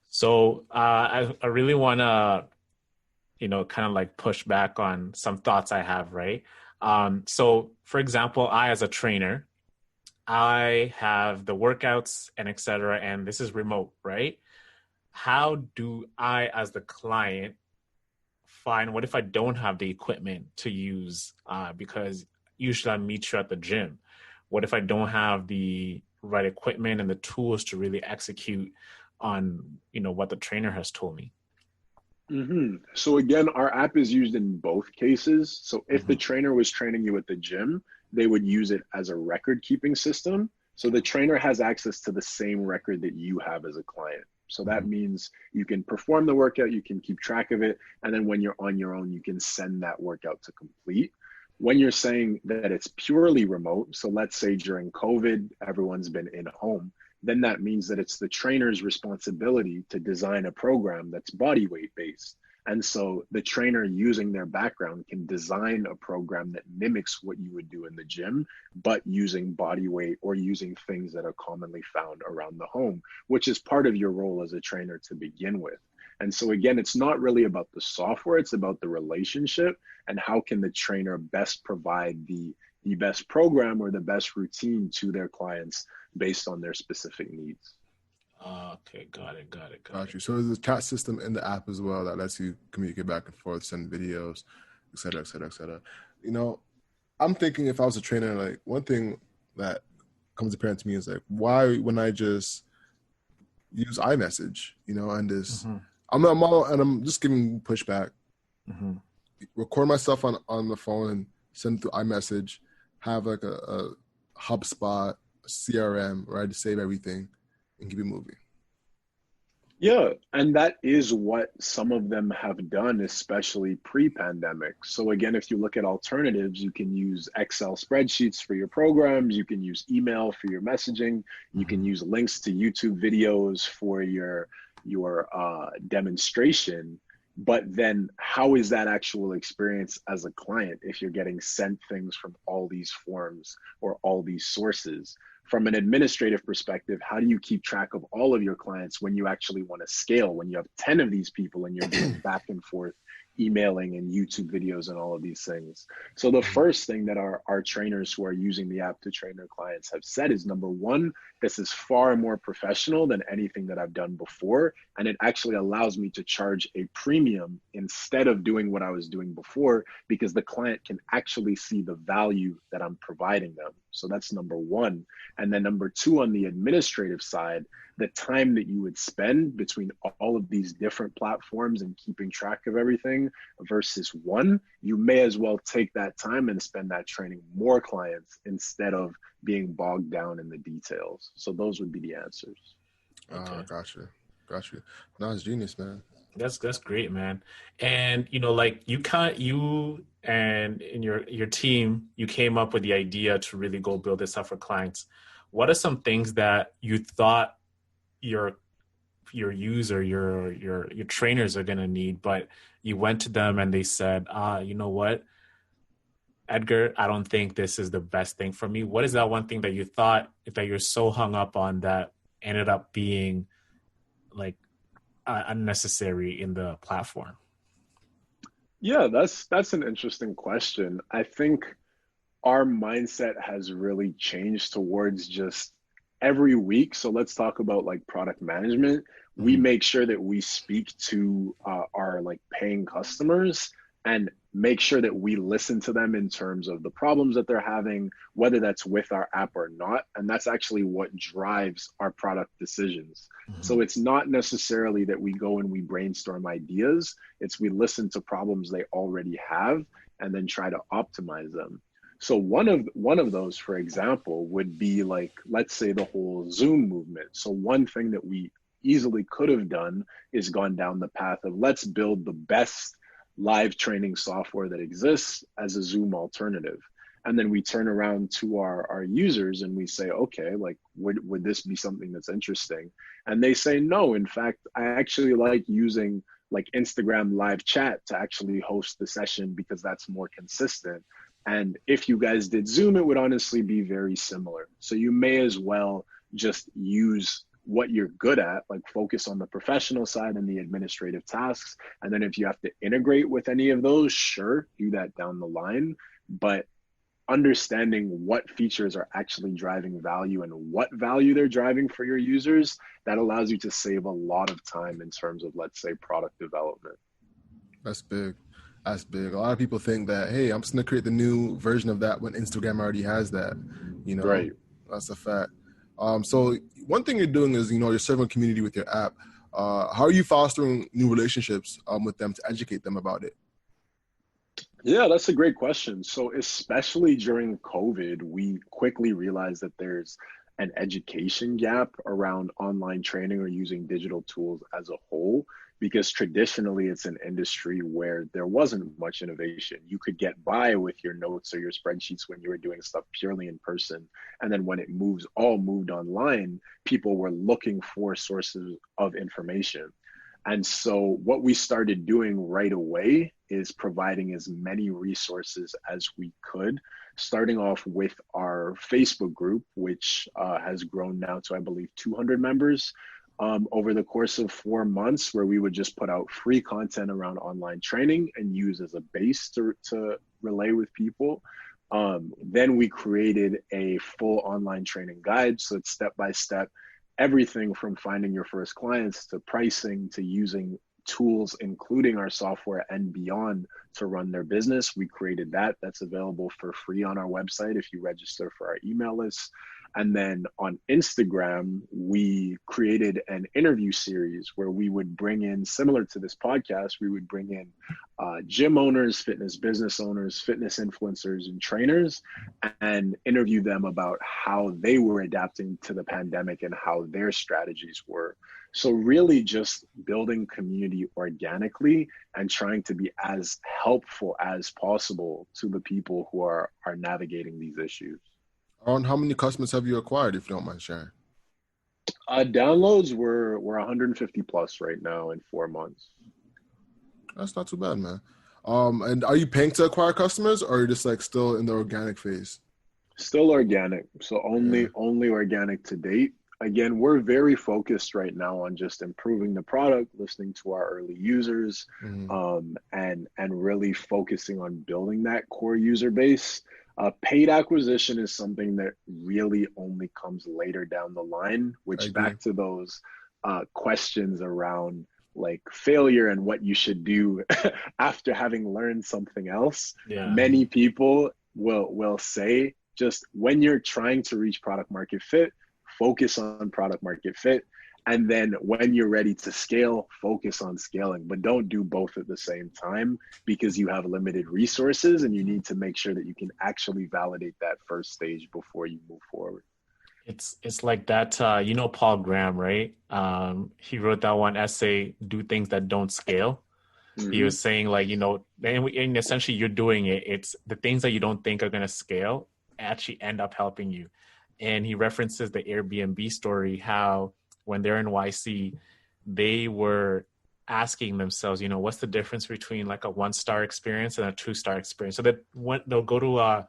So I really want to, kind of like push back on some thoughts I have, right? So for example, I, as a trainer, I have the workouts and et cetera, and this is remote, right? How do I, as the client, find, what if I don't have the equipment to use because usually I meet you at the gym? What if I don't have the right equipment and the tools to really execute on, what the trainer has told me? So again, our app is used in both cases. So if the trainer was training you at the gym, they would use it as a record keeping system. So the trainer has access to the same record that you have as a client. So that means you can perform the workout, you can keep track of it, and then when you're on your own, you can send that workout to complete. When you're saying that it's purely remote, so let's say during COVID, everyone's been in home, then that means that it's the trainer's responsibility to design a program that's body weight based. And so the trainer, using their background, can design a program that mimics what you would do in the gym, but using body weight or using things that are commonly found around the home, which is part of your role as a trainer to begin with. And so again, it's not really about the software, it's about the relationship and how can the trainer best provide the best program or the best routine to their clients based on their specific needs. Okay, got it. Got you. So there's a chat system in the app as well that lets you communicate back and forth, send videos, et cetera, et cetera, et cetera. I'm thinking if I was a trainer, like one thing that comes apparent to me is like, why wouldn't I just use iMessage, and this, I'm just giving pushback, record myself on the phone and send through iMessage, have like a HubSpot, a CRM, right, to save everything and keep it moving. Yeah, and that is what some of them have done, especially pre-pandemic. So again, if you look at alternatives, you can use Excel spreadsheets for your programs, you can use email for your messaging, you can use links to YouTube videos for your demonstration. But then how is that actual experience as a client if you're getting sent things from all these forms or all these sources? From an administrative perspective, how do you keep track of all of your clients when you actually want to scale, when you have 10 of these people and you're doing back and forth emailing and YouTube videos and all of these things? So the first thing that our trainers who are using the app to train their clients have said is, number one, this is far more professional than anything that I've done before. And it actually allows me to charge a premium instead of doing what I was doing before, because the client can actually see the value that I'm providing them. So that's number one. And then number two, on the administrative side, the time that you would spend between all of these different platforms and keeping track of everything training versus one, you may as well take that time and spend that training more clients instead of being bogged down in the details. So those would be the answers. Okay. Got you. No, it's genius, man. That's great, man. And like you and in your team, you came up with the idea to really go build this up for clients. What are some things that you thought your user, your trainers are gonna need, but you went to them and they said, you know what, Edgar, I don't think this is the best thing for me. What is that one thing that you thought that you're so hung up on that ended up being like unnecessary in the platform? Yeah, that's an interesting question. I think our mindset has really changed towards just every week. So let's talk about like product management. We make sure that we speak to our like paying customers and make sure that we listen to them in terms of the problems that they're having, whether that's with our app or not. And that's actually what drives our product decisions. So it's not necessarily that we go and we brainstorm ideas. It's we listen to problems they already have and then try to optimize them. So one of those, for example, would be like, let's say the whole Zoom movement. So one thing that we easily could have done is gone down the path of let's build the best live training software that exists as a Zoom alternative. And then we turn around to our users and we say, okay, like, would this be something that's interesting? And they say, no, in fact, I actually like using like Instagram live chat to actually host the session because that's more consistent. And if you guys did Zoom, it would honestly be very similar. So you may as well just use what you're good at, like focus on the professional side and the administrative tasks. And then if you have to integrate with any of those, sure, do that down the line. But understanding what features are actually driving value and what value they're driving for your users, that allows you to save a lot of time in terms of, let's say, product development. That's big. That's big. A lot of people think that, hey, I'm just going to create the new version of that when Instagram already has that, Right. That's a fact. So one thing you're doing is, you're serving a community with your app. How are you fostering new relationships with them to educate them about it? Yeah, that's a great question. So especially during COVID, we quickly realized that there's an education gap around online training or using digital tools as a whole, because traditionally it's an industry where there wasn't much innovation. You could get by with your notes or your spreadsheets when you were doing stuff purely in person. And then when it all moved online, people were looking for sources of information. And so what we started doing right away is providing as many resources as we could, starting off with our Facebook group, which has grown now to, I believe, 200 members over the course of 4 months, where we would just put out free content around online training and use as a base to relay with people. Then we created a full online training guide. So it's step-by-step, everything from finding your first clients to pricing to using tools, including our software and beyond, to run their business. We created that. That's available for free on our website if you register for our email list. And then on Instagram, we created an interview series where we would bring in, similar to this podcast, we would bring in gym owners, fitness business owners, fitness influencers, and trainers, and interview them about how they were adapting to the pandemic and how their strategies were. So really just building community organically and trying to be as helpful as possible to the people who are navigating these issues. On how many customers have you acquired, if you don't mind sharing? Downloads were 150 plus right now in 4 months. That's not too bad, man. And are you paying to acquire customers, or are you just like still in the organic phase? Still organic. So only organic to date. Again, we're very focused right now on just improving the product, listening to our early users, and really focusing on building that core user base. Paid acquisition is something that really only comes later down the line, which back to those questions around like failure and what you should do after having learned something else. Yeah. Many people will say, just when you're trying to reach product market fit, focus on product market fit. And then when you're ready to scale, focus on scaling, but don't do both at the same time because you have limited resources and you need to make sure that you can actually validate that first stage before you move forward. It's like that, you know, Paul Graham, right? He wrote that one essay, Do Things That Don't Scale. He was saying, like, you know, and essentially you're doing it. It's the things that you don't think are going to scale actually end up helping you. And he references the Airbnb story, how when they're in YC, they were asking themselves, you know, what's the difference between like a 1-star experience and a 2-star experience? So that when they'll go to a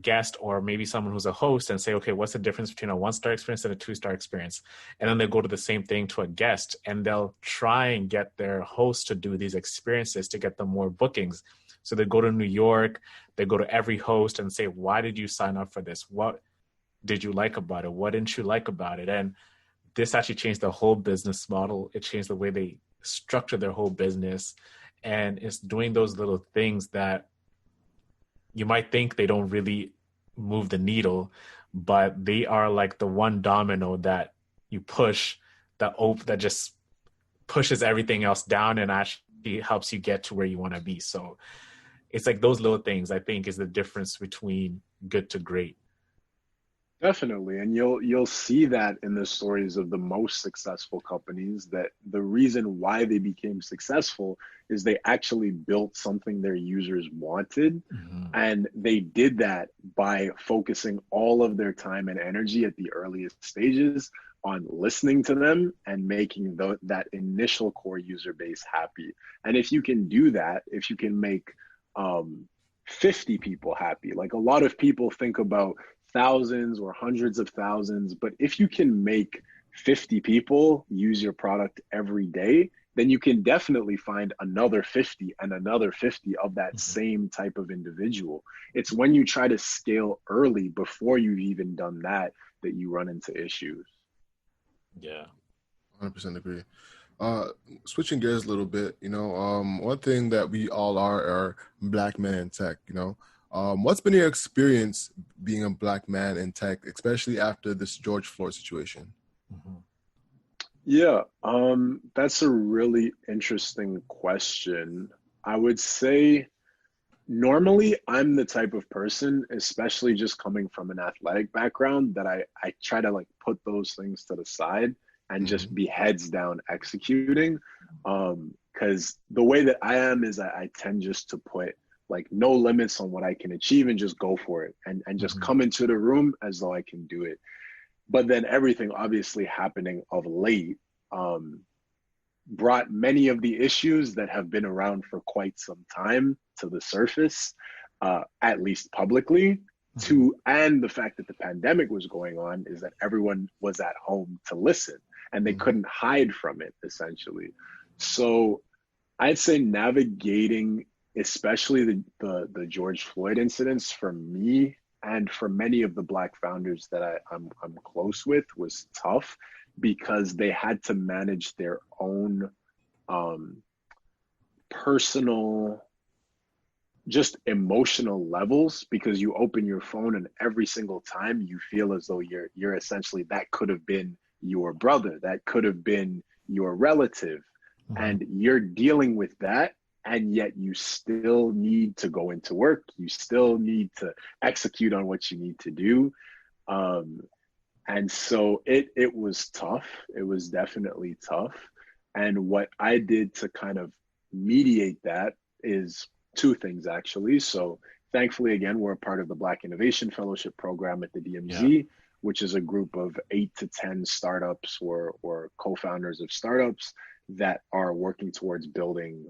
guest or maybe someone who's a host and say, okay, what's the difference between a 1-star experience and a 2-star experience? And then they go to the same thing to a guest and they'll try and get their host to do these experiences to get them more bookings. So they go to New York, they go to every host and say, why did you sign up for this? What did you like about it? What didn't you like about it? And this actually changed the whole business model. It changed the way they structure their whole business. And it's doing those little things that you might think they don't really move the needle, but they are like the one domino that you push that just pushes everything else down and actually helps you get to where you want to be. So it's like those little things, I think, is the difference between good to great. Definitely. And you'll see that in the stories of the most successful companies, that the reason why they became successful is they actually built something their users wanted. Mm-hmm. And they did that by focusing all of their time and energy at the earliest stages on listening to them and making that initial core user base happy. And if you can do that, if you can make 50 people happy, like a lot of people think about thousands or hundreds of thousands, but if you can make 50 people use your product every day, then you can definitely find another 50 and another 50 of that same type of individual. It's when you try to scale early before you've even done that you run into issues. Yeah. 100% agree. Switching gears a little bit, one thing that we all are Black men in tech, what's been your experience being a Black man in tech, especially after this George Floyd situation? Mm-hmm. Yeah, that's a really interesting question. I would say normally I'm the type of person, especially just coming from an athletic background, that I try to like put those things to the side and just be heads down executing. Because the way that I am is I tend just to put like no limits on what I can achieve and just go for it and just come into the room as though I can do it. But then everything obviously happening of late brought many of the issues that have been around for quite some time to the surface, at least publicly, and the fact that the pandemic was going on is that everyone was at home to listen and they couldn't hide from it, essentially. So I'd say navigating, especially the George Floyd incidents, for me and for many of the Black founders that I'm close with, was tough because they had to manage their own personal, just emotional levels, because you open your phone and every single time you feel as though you're essentially, that could have been your brother, that could have been your relative, and you're dealing with that. And yet you still need to go into work. You still need to execute on what you need to do. And so it was tough. It was definitely tough. And what I did to kind of mediate that is two things, actually. So thankfully, again, we're a part of the Black Innovation Fellowship program at the DMZ, which is a group of 8 to 10 startups or co-founders of startups that are working towards building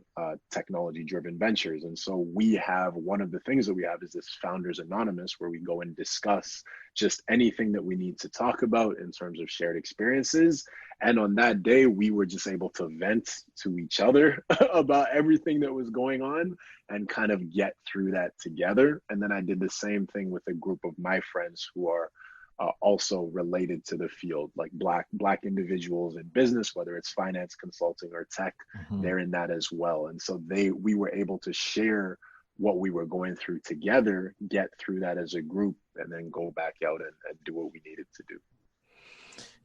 technology-driven ventures. And so we have, one of the things that we have is this Founders Anonymous, where we go and discuss just anything that we need to talk about in terms of shared experiences. And on that day, we were just able to vent to each other about everything that was going on and kind of get through that together. And then I did the same thing with a group of my friends who are also related to the field, like black individuals in business, whether it's finance, consulting, or tech. They're in that as well. And so we were able to share what we were going through together, get through that as a group, and then go back out and do what we needed to do.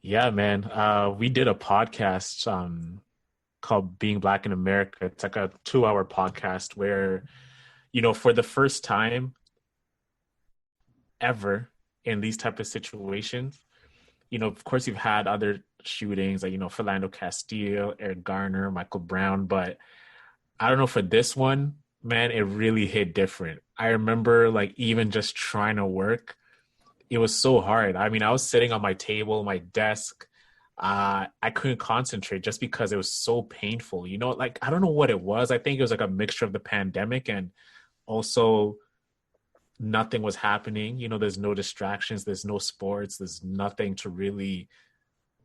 Yeah, man. We did a podcast called Being Black in America. It's like a 2-hour podcast where, for the first time ever in these type of situations, of course you've had other shootings like, Philando Castile, Eric Garner, Michael Brown, but I don't know, for this one, man, it really hit different. I remember like even just trying to work, it was so hard. I mean, I was sitting on my table, my desk. I couldn't concentrate just because it was so painful. Like I don't know what it was. I think it was like a mixture of the pandemic and also nothing was happening. There's no distractions, there's no sports, there's nothing to really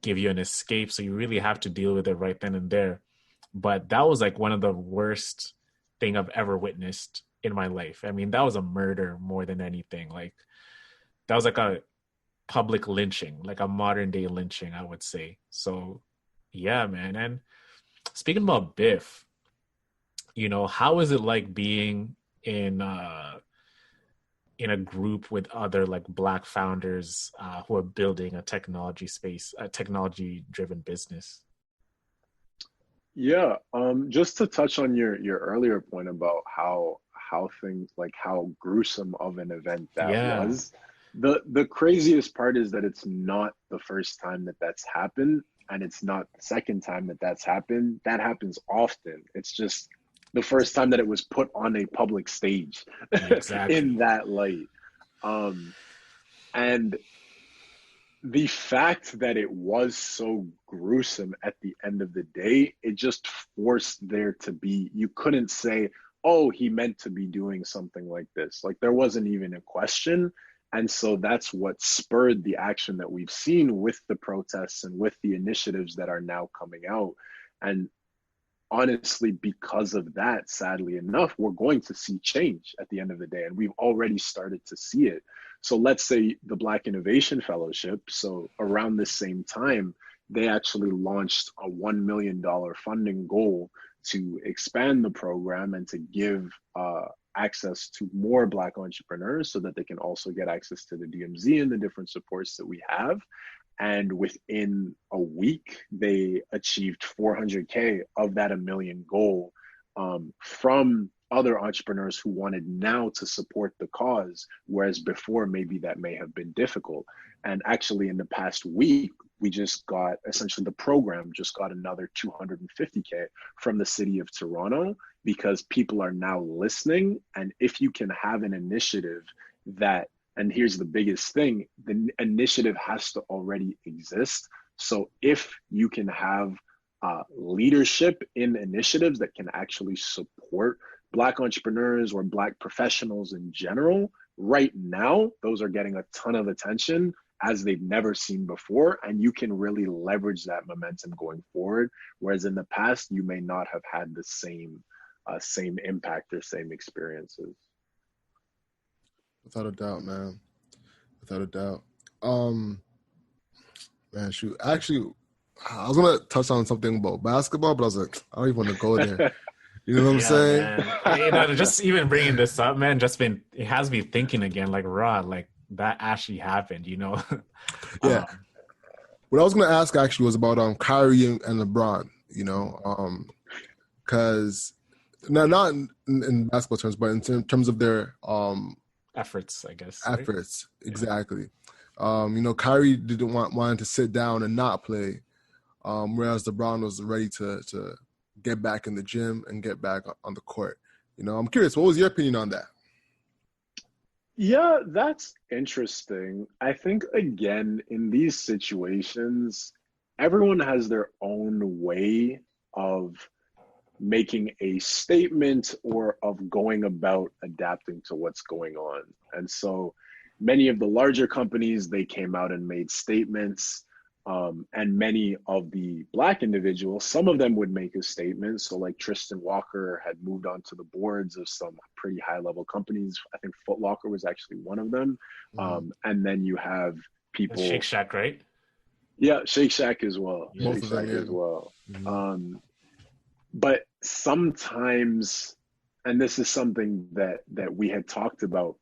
give you an escape. So you really have to deal with it right then and there. But that was like one of the worst thing I've ever witnessed in my life. I mean, that was a murder more than anything. Like that was like a public lynching, like a modern day lynching, I would say. So yeah, man. And speaking about Biff, how is it like being in a group with other like Black founders who are building a technology driven business? Yeah, just to touch on your earlier point about how things like how gruesome of an event that Yeah, was. The craziest part is that it's not the first time that that's happened, and it's not the second time that that's happened. That happens often. It's just the first time that it was put on a public stage in exactly. that light. Um, and the fact that it was so gruesome at the end of the day, it just forced there to be, you couldn't say, oh, he meant to be doing something like this. Like there wasn't even a question. And so that's what spurred the action that we've seen with the protests and with the initiatives that are now coming out. And honestly, because of that, sadly enough, we're going to see change at the end of the day. And we've already started to see it. So let's say the Black Innovation Fellowship. So around the same time, they actually launched a $1 million funding goal to expand the program and to give access to more Black entrepreneurs so that they can also get access to the DMZ and the different supports that we have. And within a week, they achieved 400K of that $1 million goal from other entrepreneurs who wanted now to support the cause, whereas before maybe that may have been difficult. And actually, in the past week, we just got essentially the program just got another 250K from the city of Toronto because people are now listening. And if you can have an initiative that, and here's the biggest thing, the initiative has to already exist. So if you can have leadership in initiatives that can actually support Black entrepreneurs or Black professionals in general, right now, those are getting a ton of attention as they've never seen before. And you can really leverage that momentum going forward. Whereas in the past, you may not have had the same impact or same experiences. Without a doubt, man. Without a doubt. Man, shoot. Actually, I was gonna touch on something about basketball, but I was like, I don't even want to go there. You know what I'm Yeah, saying? man. Just even bringing this up, man, it has me thinking again, like, Rod, like that actually happened. Yeah. Um, What I was gonna ask actually was about Kyrie and LeBron. Because not in basketball terms, but in terms of their efforts, I guess, right? efforts, Yeah. exactly. Kyrie didn't wanted to sit down and not play, whereas LeBron was ready to get back in the gym and get back on the court. I'm curious, what was your opinion on that? Yeah, that's interesting. I think, again, in these situations, everyone has their own way of making a statement or of going about adapting to what's going on. And so many of the larger companies, they came out and made statements. And many of the Black individuals, some of them would make a statement. So like Tristan Walker had moved on to the boards of some pretty high level companies. I think Foot Locker was actually one of them. Mm-hmm. And then you have That's Shake people, Shack, right? yeah, Shake Shack as well. Yeah. Both Shake of them, Shack yeah. as well. Mm-hmm. But sometimes, and this is something that we had talked about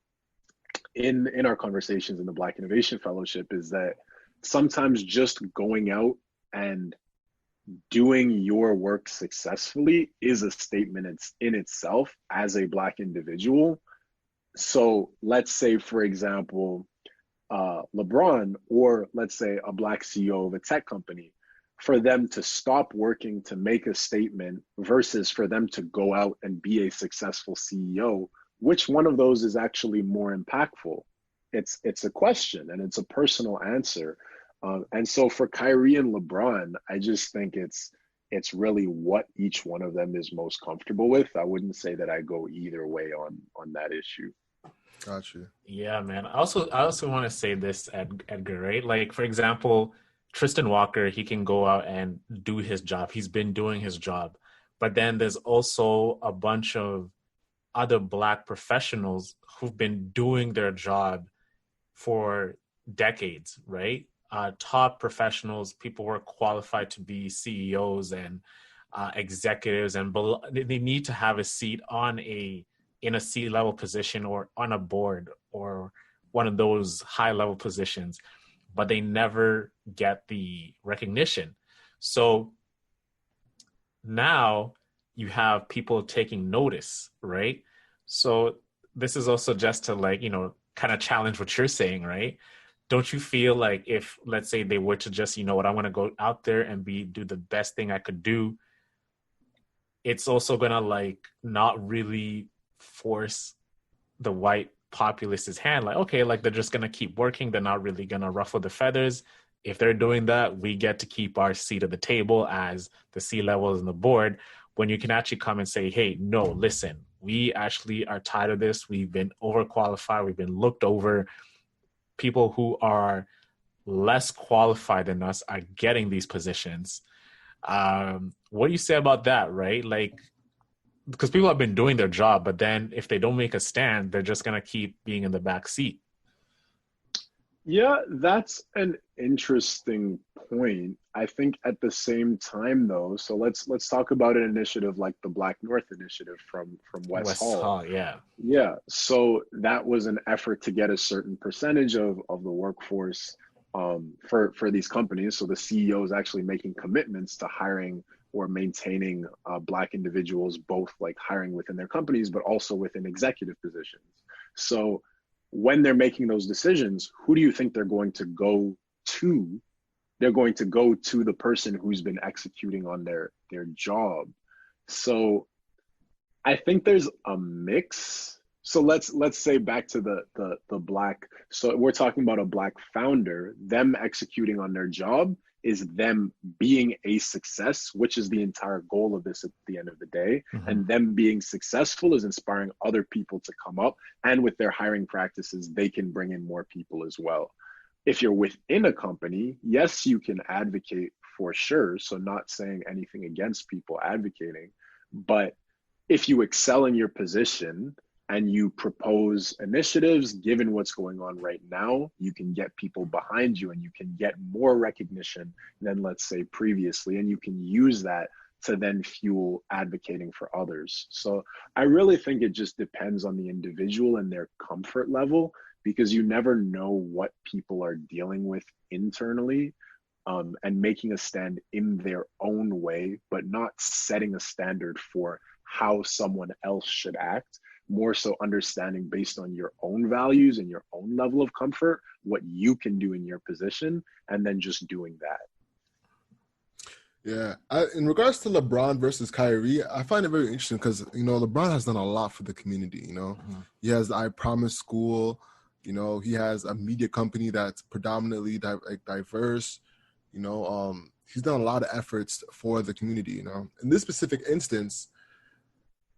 in our conversations in the Black Innovation Fellowship, is that sometimes just going out and doing your work successfully is a statement in itself as a Black individual. So let's say, for example, LeBron, or let's say a Black CEO of a tech company, for them to stop working to make a statement versus for them to go out and be a successful CEO, which one of those is actually more impactful? It's a question, and it's a personal answer. And so for Kyrie and LeBron, I just think it's really what each one of them is most comfortable with. I wouldn't say that I go either way on that issue. Gotcha. Yeah, man. I also want to say this, Edgar, right? Like, for example, Tristan Walker, he can go out and do his job. He's been doing his job. But then there's also a bunch of other Black professionals who've been doing their job for decades, right? Top professionals, people who are qualified to be CEOs and executives, and they need to have a seat in a C-level position or on a board or one of those high-level positions, but they never get the recognition. So now you have people taking notice, right? So this is also just to, like, kind of challenge what you're saying, right? Don't you feel like if, let's say, they were to just, I want to go out there and do the best thing I could do, it's also going to, like, not really force the white populace's hand. Like, okay, like, they're just going to keep working. They're not really going to ruffle the feathers. If they're doing that, we get to keep our seat at the table as the C-levels and the board, when you can actually come and say, hey, no, listen, we actually are tired of this. We've been overqualified. We've been looked over. People who are less qualified than us are getting these positions. What do you say about that, right? Like, because people have been doing their job, but then if they don't make a stand, they're just going to keep being in the back seat. Yeah, that's an interesting point. I think at the same time, though, so let's talk about an initiative like the Black North Initiative from West Hall. Yeah. Yeah, so that was an effort to get a certain percentage of the workforce for these companies. So the CEOs actually making commitments to hiring or maintaining Black individuals, both like hiring within their companies, but also within executive positions. So when they're making those decisions, who do you think they're going to go to? They're going to go to the person who's been executing on their job. So I think there's a mix. So let's say back to the Black. So we're talking about a Black founder. Them executing on their job is them being a success, which is the entire goal of this at the end of the day. Mm-hmm. And them being successful is inspiring other people to come up. And with their hiring practices, they can bring in more people as well. If you're within a company, yes, you can advocate for sure. So not saying anything against people advocating, but if you excel in your position and you propose initiatives, given what's going on right now, you can get people behind you and you can get more recognition than, let's say, previously. And you can use that to then fuel advocating for others. So I really think it just depends on the individual and their comfort level, because you never know what people are dealing with internally, and making a stand in their own way, but not setting a standard for how someone else should act. More so understanding based on your own values and your own level of comfort, what you can do in your position, and then just doing that. Yeah. In regards to LeBron versus Kyrie, I find it very interesting because, LeBron has done a lot for the community. Mm-hmm. He has the I Promise School. He has a media company that's predominantly diverse. He's done a lot of efforts for the community. In this specific instance,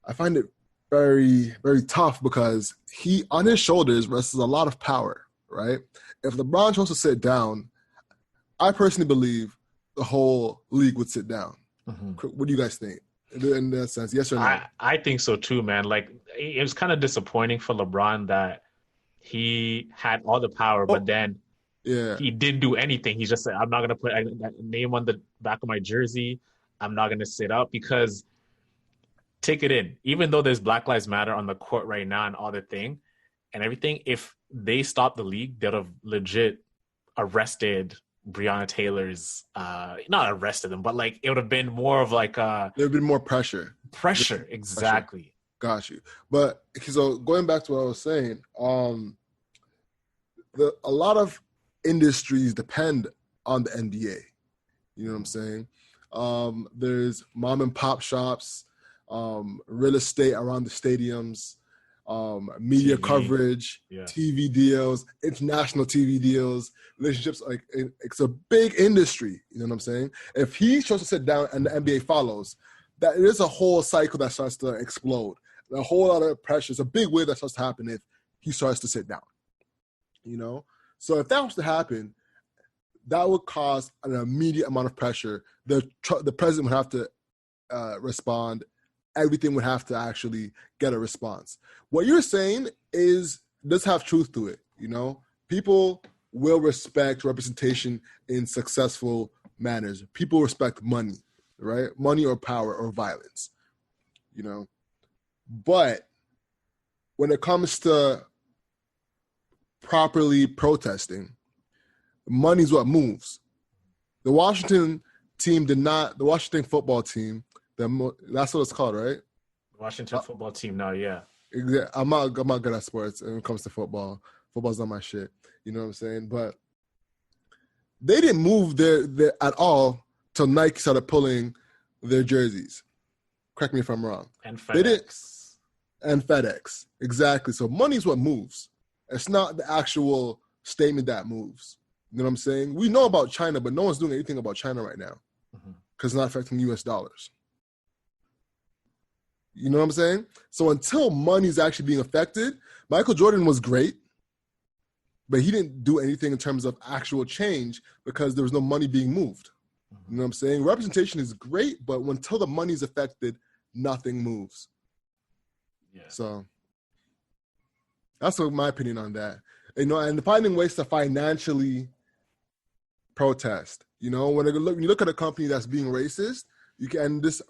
I find it very, very tough because he, on his shoulders, rests a lot of power, right? If LeBron chose to sit down, I personally believe the whole league would sit down. Mm-hmm. What do you guys think? In that sense, yes or no? I think so too, man. Like, it was kind of disappointing for LeBron that he had all the power, but then he didn't do anything. He just said, I'm not going to put a name on the back of my jersey. I'm not going to sit up, because take it in. Even though there's Black Lives Matter on the court right now and all the thing and everything, if they stopped the league, they'd have legit arrested Breonna Taylor's not arrested them, but like it would have been more of like There would have been more pressure. pressure. Exactly. Got you. But so going back to what I was saying, a lot of industries depend on the NBA. You know what I'm saying? There's mom and pop shops, real estate around the stadiums, media TV. coverage, Yeah. TV deals, international TV deals, relationships. Like it's a big industry. You know what I'm saying? If he chose to sit down and the NBA follows, that it is a whole cycle that starts to explode. A whole lot of pressure. It's a big wave that starts to happen if he starts to sit down. You know? So if that was to happen, that would cause an immediate amount of pressure. The president would have to respond. Everything would have to actually get a response. What you're saying does have truth to it. You know, people will respect representation in successful manners. People respect money, right? Money or power or violence. You know, but when it comes to properly protesting, money's what moves. The Washington football team, that's what it's called, right? Washington football team now, yeah. I'm not good at sports when it comes to football. Football's not my shit. You know what I'm saying? But they didn't move their at all till Nike started pulling their jerseys. Correct me if I'm wrong. And FedEx. They didn't, and FedEx. Exactly. So money's what moves. It's not the actual statement that moves. You know what I'm saying? We know about China, but no one's doing anything about China right now because it's not affecting US dollars. You know what I'm saying? So until money's actually being affected, Michael Jordan was great, but he didn't do anything in terms of actual change because there was no money being moved. You know what I'm saying? Representation is great, but until the money's affected, nothing moves. Yeah. So that's my opinion on that. You know, and finding ways to financially protest. You know, when you look at a company that's being racist, you can just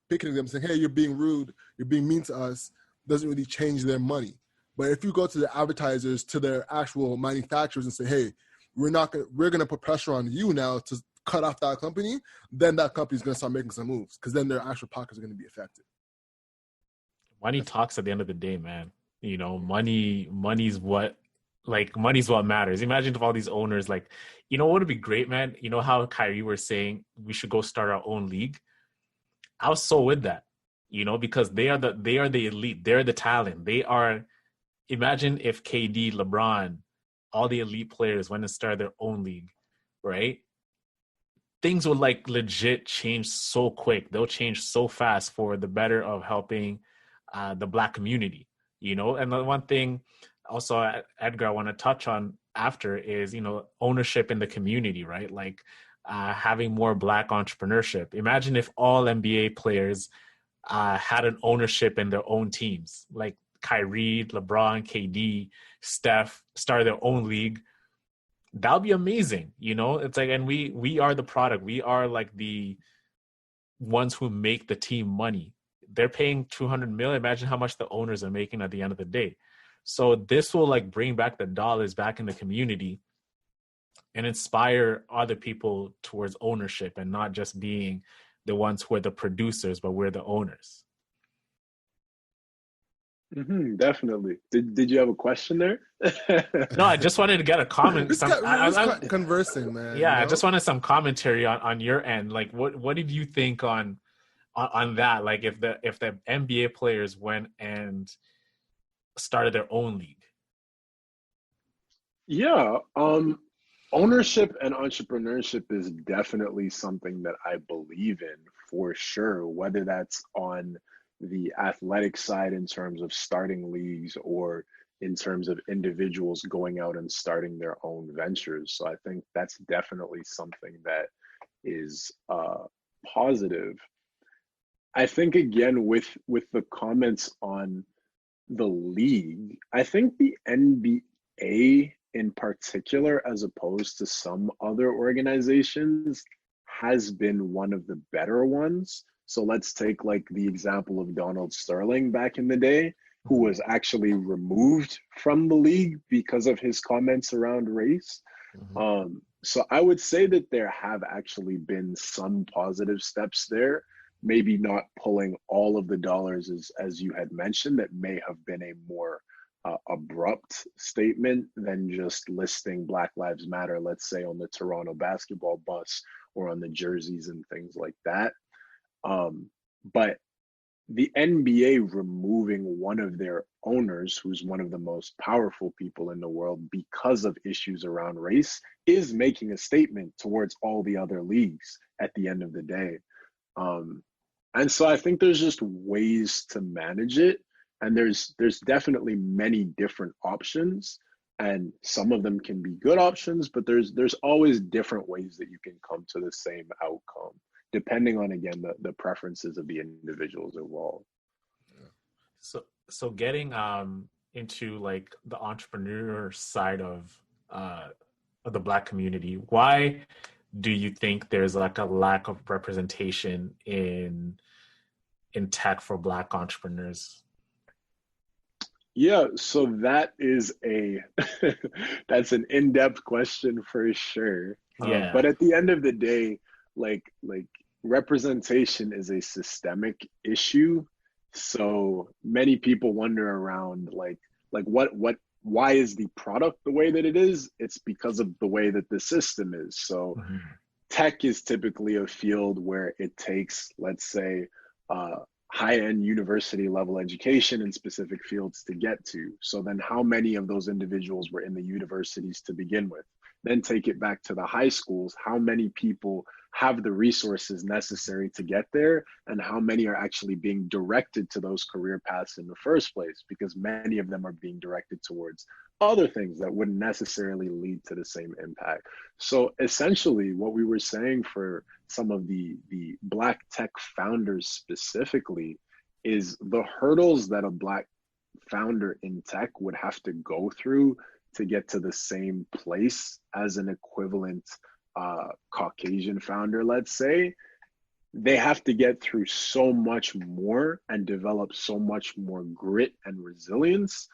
picking them saying, "Hey, you're being rude, you're being mean to us," doesn't really change their money. But if you go to the advertisers, to their actual manufacturers, and say, "Hey, we're gonna put pressure on you now to cut off that company," then that company's gonna start making some moves because then their actual pockets are gonna be affected. Money talks at the end of the day, man. You know, money's what matters. Imagine if all these owners, like, you know what would be great, man? You know how Kyrie were saying we should go start our own league? I was so with that, you know, because they are the elite. They're the talent. Imagine if KD, LeBron, all the elite players went and started their own league, right? Things would like legit change so quick. They'll change so fast for the better of helping the Black community, you know? And the one thing also, Edgar, I want to touch on after is, you know, ownership in the community, right? Like having more Black entrepreneurship. Imagine if all NBA players had an ownership in their own teams, like Kyrie, LeBron, KD, Steph, start their own league. That would be amazing, you know? It's like, and we are the product. We are like the ones who make the team money. They're paying $200 million. Imagine how much the owners are making at the end of the day. So this will like bring back the dollars back in the community and inspire other people towards ownership and not just being the ones who are the producers, but we're the owners. Definitely. Did you have a question there? No, I just wanted to get a comment. I'm conversing, man. Yeah, you know? I just wanted some commentary on your end. Like, what did you think on that? Like, if the NBA players went and started their own league? Yeah, ownership and entrepreneurship is definitely something that I believe in for sure, whether that's on the athletic side in terms of starting leagues or in terms of individuals going out and starting their own ventures. So I think that's definitely something that is positive. I think again with the comments on the league, I think the NBA in particular, as opposed to some other organizations, has been one of the better ones. So let's take like the example of Donald Sterling back in the day, who was actually removed from the league because of his comments around race. So I would say that there have actually been some positive steps there, maybe not pulling all of the dollars as you had mentioned. That may have been a more abrupt statement than just listing Black Lives Matter, let's say on the Toronto basketball bus or on the jerseys and things like that. But the NBA removing one of their owners, who's one of the most powerful people in the world because of issues around race, is making a statement towards all the other leagues at the end of the day. And so I think there's just ways to manage it. And there's definitely many different options. And some of them can be good options, but there's always different ways that you can come to the same outcome, depending on, again, the preferences of the individuals involved. So getting into like the entrepreneur side of the Black community, why do you think there's like a lack of representation in tech for Black entrepreneurs? Yeah, so that is that's an in-depth question for sure. Yeah. But at the end of the day, like representation is a systemic issue. So many people wonder around like why is the product the way that it is? It's because of the way that the system is. So tech is typically a field where it takes, let's say, high-end university level education in specific fields to get to. So then how many of those individuals were in the universities to begin with? Then take it back to the high schools. How many people have the resources necessary to get there? And how many are actually being directed to those career paths in the first place? Because many of them are being directed towards other things that wouldn't necessarily lead to the same impact. So essentially what we were saying for some of the Black tech founders specifically is the hurdles that a Black founder in tech would have to go through to get to the same place as an equivalent Caucasian founder, let's say. They have to get through so much more and develop so much more grit and resilience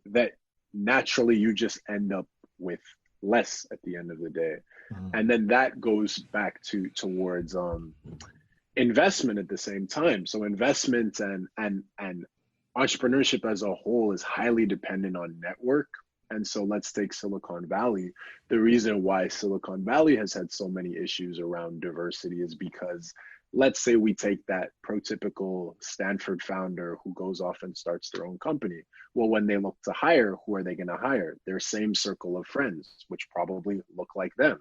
that naturally you just end up with less at the end of the day. And then that goes back towards investment at the same time. So investment and entrepreneurship as a whole is highly dependent on network. And so let's take Silicon Valley. The reason why Silicon Valley has had so many issues around diversity is because, let's say we take that prototypical Stanford founder who goes off and starts their own company. Well, when they look to hire, who are they going to hire? Their same circle of friends, which probably look like them.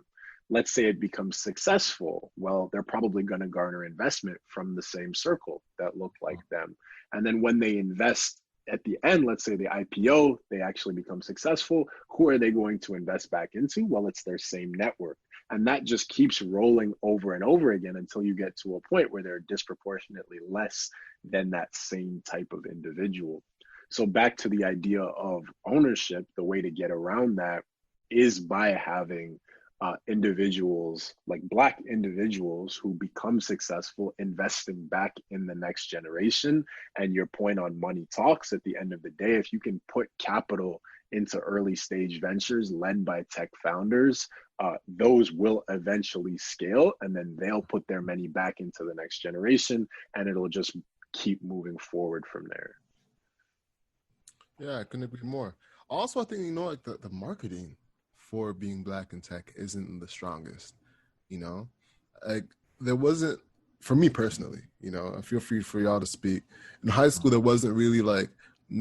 Let's say it becomes successful. Well, they're probably going to garner investment from the same circle that look like them. And then when they invest at the end, let's say the IPO, they actually become successful. Who are they going to invest back into? Well, it's their same network. And that just keeps rolling over and over again until you get to a point where they're disproportionately less than that same type of individual. So back to the idea of ownership, the way to get around that is by having individuals, like Black individuals who become successful, investing back in the next generation. And your point on money talks, at the end of the day, if you can put capital into early stage ventures led by tech founders, those will eventually scale, and then they'll put their money back into the next generation, and it'll just keep moving forward from there. Yeah, I couldn't agree more. Also, I think, like the marketing for being Black in tech isn't the strongest, like there wasn't, for me personally, I feel free for y'all to speak. In high school, there wasn't really like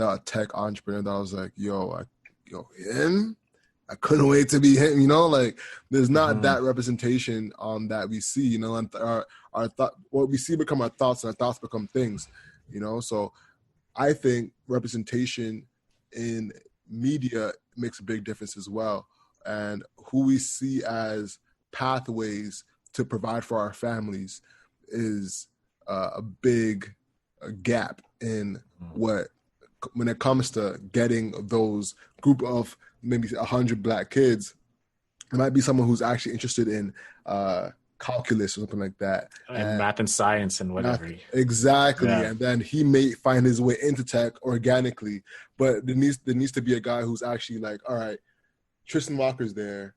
a tech entrepreneur that I was like, him? I couldn't wait to be him, like there's not that representation that we see, and our thought, what we see become our thoughts, and our thoughts become things, so I think representation in media makes a big difference as well. And who we see as pathways to provide for our families is a big gap in when it comes to getting those group of maybe 100 Black kids. It might be someone who's actually interested in calculus or something like that, and math and science and whatever. Exactly. Yeah. And then he may find his way into tech organically, but there needs to be a guy who's actually like, all right, Tristan Walker's there.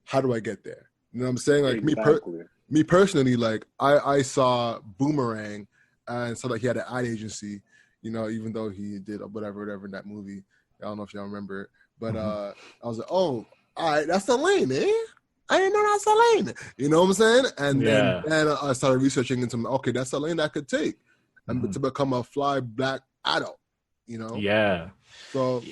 how do I get there? You know what I'm saying? Like Exactly. me personally, like I saw Boomerang and saw that he had an ad agency, you know, even though he did whatever in that movie. I don't know if y'all remember it, but I was like, oh, all right, that's the lane, eh? I didn't know that's the lane. You know what I'm saying? And then Yeah. I started researching into, okay, that's the lane that I could take, and to become a fly black adult, you know. Yeah. So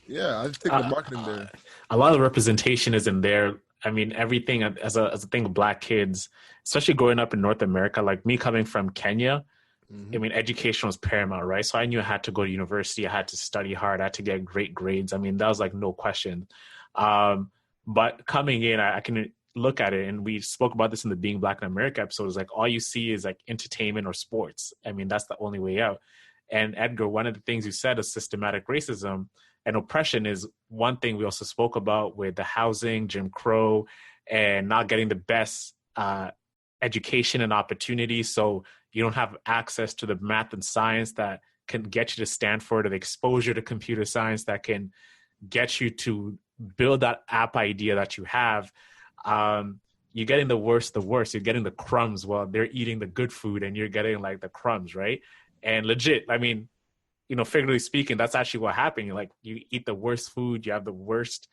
yeah, I think the marketing there. A lot of the representation is in there. I mean, everything as a thing of black kids, especially growing up in North America, like me coming from Kenya. I mean, education was paramount, right? So I knew I had to go to university. I had to study hard. I had to get great grades. I mean, that was like no question. But coming in, I can look at it, and we spoke about this in the Being Black in America episode. Is like all you see is like entertainment or sports. I mean, that's the only way out. And Edgar, one of the things you said is systematic racism and oppression is one thing we also spoke about with the housing, Jim Crow, and not getting the best education and opportunity. So you don't have access to the math and science that can get you to Stanford, or the exposure to computer science that can get you to build that app idea that you have. You're getting the worst. You're getting the crumbs while they're eating the good food, and you're getting like the crumbs, right? And legit, I mean, you know, figuratively speaking, that's actually what happened. Like you eat the worst food, you have the worst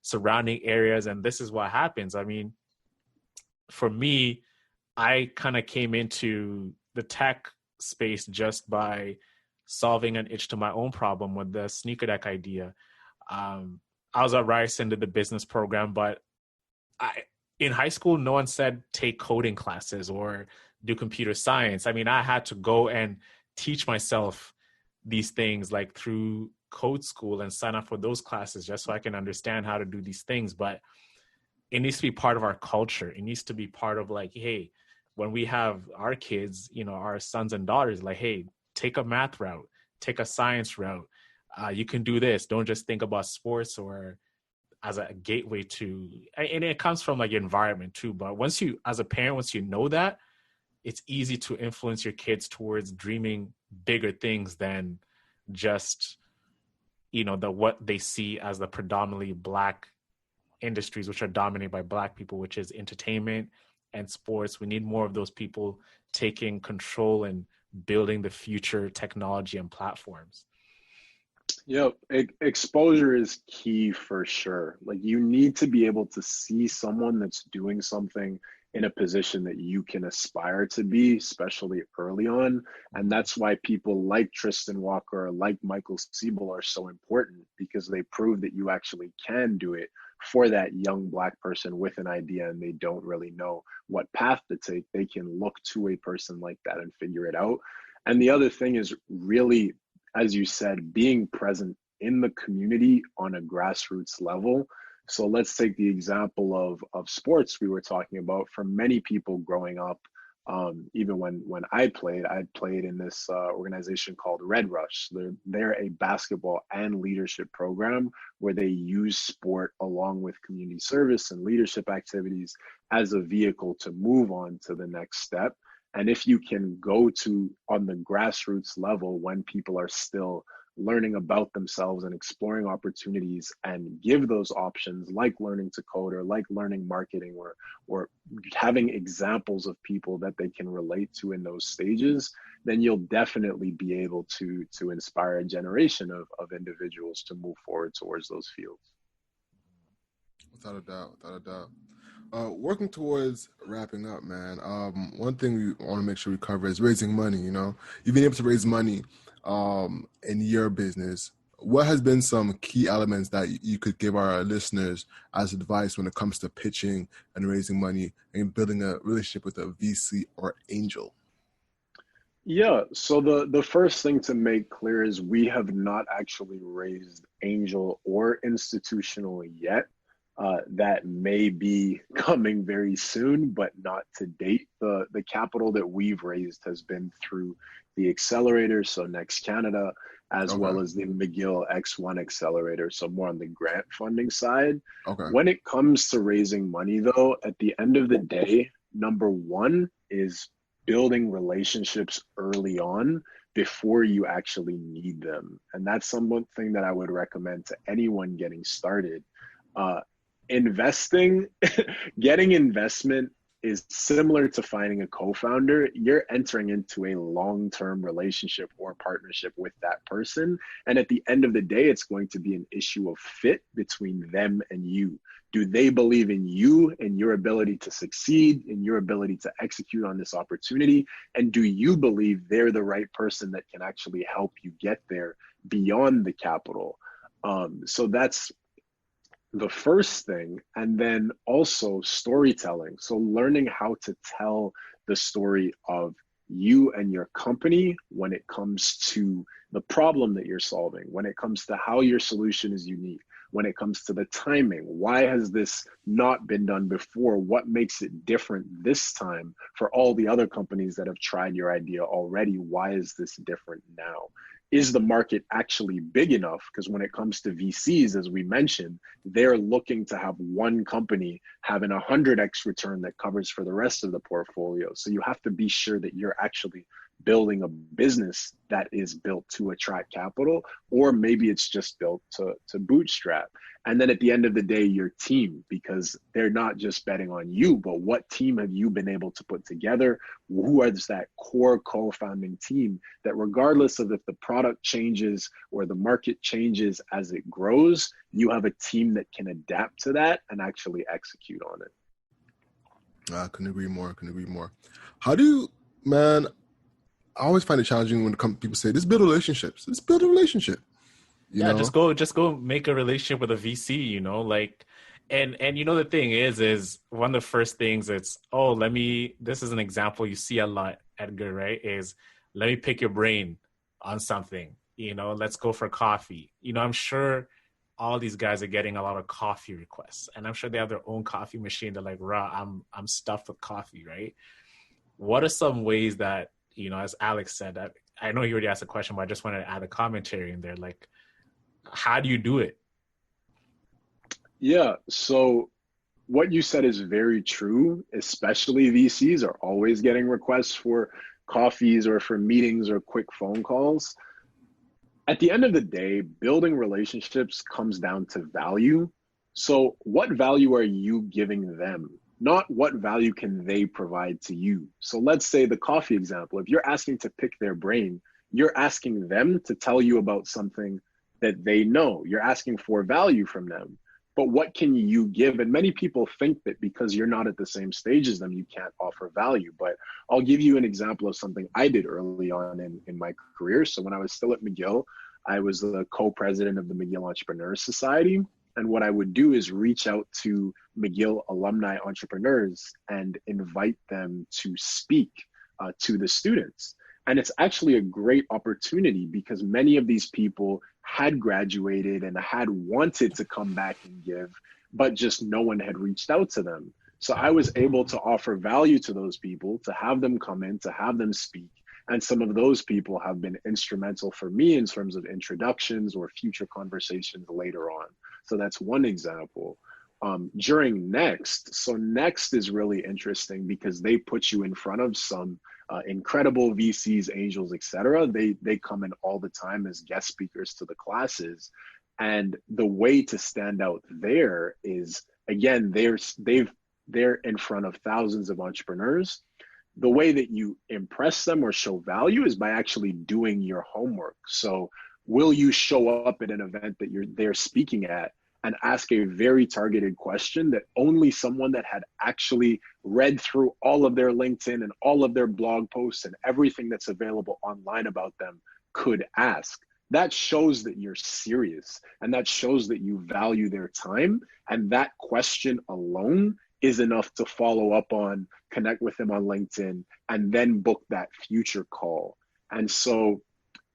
surrounding areas, and this is what happens. I mean, for me, I kind of came into the tech space just by solving an itch to my own problem with the sneaker deck idea. I was at Ryerson, did the business program, but in high school, no one said take coding classes or do computer science. I mean, I had to go and teach myself these things like through code school and sign up for those classes just so I can understand how to do these things. But it needs to be part of our culture. It needs to be part of like, hey, when we have our kids, you know, our sons and daughters, like, hey, take a math route, take a science route. You can do this. Don't just think about sports or as a gateway to, and it comes from like your environment too. But once you, as a parent, once you know that, it's easy to influence your kids towards dreaming bigger things than just, you know, what they see as the predominantly Black industries, which are dominated by Black people, which is entertainment and sports. We need more of those people taking control and building the future technology and platforms. Yep, exposure is key for sure. Like you need to be able to see someone that's doing something in a position that you can aspire to be, especially early on. And that's why people like Tristan Walker, like Michael Siebel are so important, because they prove that you actually can do it for that young Black person with an idea and they don't really know what path to take. They can look to a person like that and figure it out. And the other thing is really, as you said, being present in the community on a grassroots level. So let's take the example of sports we were talking about. For many people growing up, even when I played in this organization called Red Rush. They're a basketball and leadership program where they use sport along with community service and leadership activities as a vehicle to move on to the next step. And if you can go to on the grassroots level when people are still learning about themselves and exploring opportunities and give those options like learning to code or like learning marketing or having examples of people that they can relate to in those stages, then you'll definitely be able to inspire a generation of individuals to move forward towards those fields. Without a doubt. Working towards wrapping up, man. One thing we want to make sure we cover is raising money. You know, you've been able to raise money in your business. What has been some key elements that you could give our listeners as advice when it comes to pitching and raising money and building a relationship with a VC or angel? Yeah, so the first thing to make clear is we have not actually raised angel or institutional yet. That may be coming very soon, but not to date. The capital that we've raised has been through the accelerator, so Next Canada, as well as the McGill X1 accelerator, so more on the grant funding side. When it comes to raising money, though, at the end of the day, number one is building relationships early on before you actually need them. And that's something that I would recommend to anyone getting started. investing, getting investment is similar to finding a co-founder. You're entering into a long-term relationship or partnership with that person. And at the end of the day, it's going to be an issue of fit between them and you. Do they believe in you and your ability to succeed, in your ability to execute on this opportunity? And do you believe they're the right person that can actually help you get there beyond the capital? So that's the first thing. And then also storytelling. So learning how to tell the story of you and your company when it comes to the problem that you're solving, when it comes to how your solution is unique, when it comes to the timing. Why has this not been done before? What makes it different this time for all the other companies that have tried your idea already? Why is this different now? Is the market actually big enough? Because when it comes to VCs, as we mentioned, they're looking to have one company having 100x return that covers for the rest of the portfolio. So you have to be sure that you're actually building a business that is built to attract capital, or maybe it's just built to bootstrap. And then at the end of the day, your team, because they're not just betting on you, but what team have you been able to put together? Who is that core co-founding team that regardless of if the product changes or the market changes as it grows, you have a team that can adapt to that and actually execute on it. I couldn't agree more. How do you, man, I always find it challenging when people say, "Let's build relationships." Let's build a relationship. You know? just go make a relationship with a VC, you know, like, and you know, the thing is one of the first things it's, this is an example you see a lot, Edgar, right? Is let me pick your brain on something, you know, let's go for coffee. You know, I'm sure all these guys are getting a lot of coffee requests, and I'm sure they have their own coffee machine. They're like, I'm stuffed with coffee, right? What are some ways that, you know, as Alex said, that I know you already asked a question, but I just wanted to add a commentary in there. Like, how do you do it? Yeah, so what you said is very true, especially VCs are always getting requests for coffees or for meetings or quick phone calls. At the end of the day, building relationships comes down to value. So what value are you giving them? Not what value can they provide to you. So let's say the coffee example, if you're asking to pick their brain, you're asking them to tell you about something that they know. You're asking for value from them. But what can you give? And many people think that because you're not at the same stage as them, you can't offer value. But I'll give you an example of something I did early on in my career. So when I was still at McGill, I was the co-president of the McGill Entrepreneurs Society. And what I would do is reach out to McGill alumni entrepreneurs and invite them to speak to the students. And it's actually a great opportunity because many of these people had graduated and had wanted to come back and give, but just no one had reached out to them. So I was able to offer value to those people, to have them come in, to have them speak. And some of those people have been instrumental for me in terms of introductions or future conversations later on. So that's one example. During Next, so Next is really interesting because they put you in front of some incredible VCs, angels, etc. They come in all the time as guest speakers to the classes. And the way to stand out there is, again, they're in front of thousands of entrepreneurs. The way that you impress them or show value is by actually doing your homework. So will you show up at an event that you're there speaking at and ask a very targeted question that only someone that had actually read through all of their LinkedIn and all of their blog posts and everything that's available online about them could ask? That shows that you're serious, and that shows that you value their time. And that question alone is enough to follow up on, connect with them on LinkedIn, and then book that future call. And so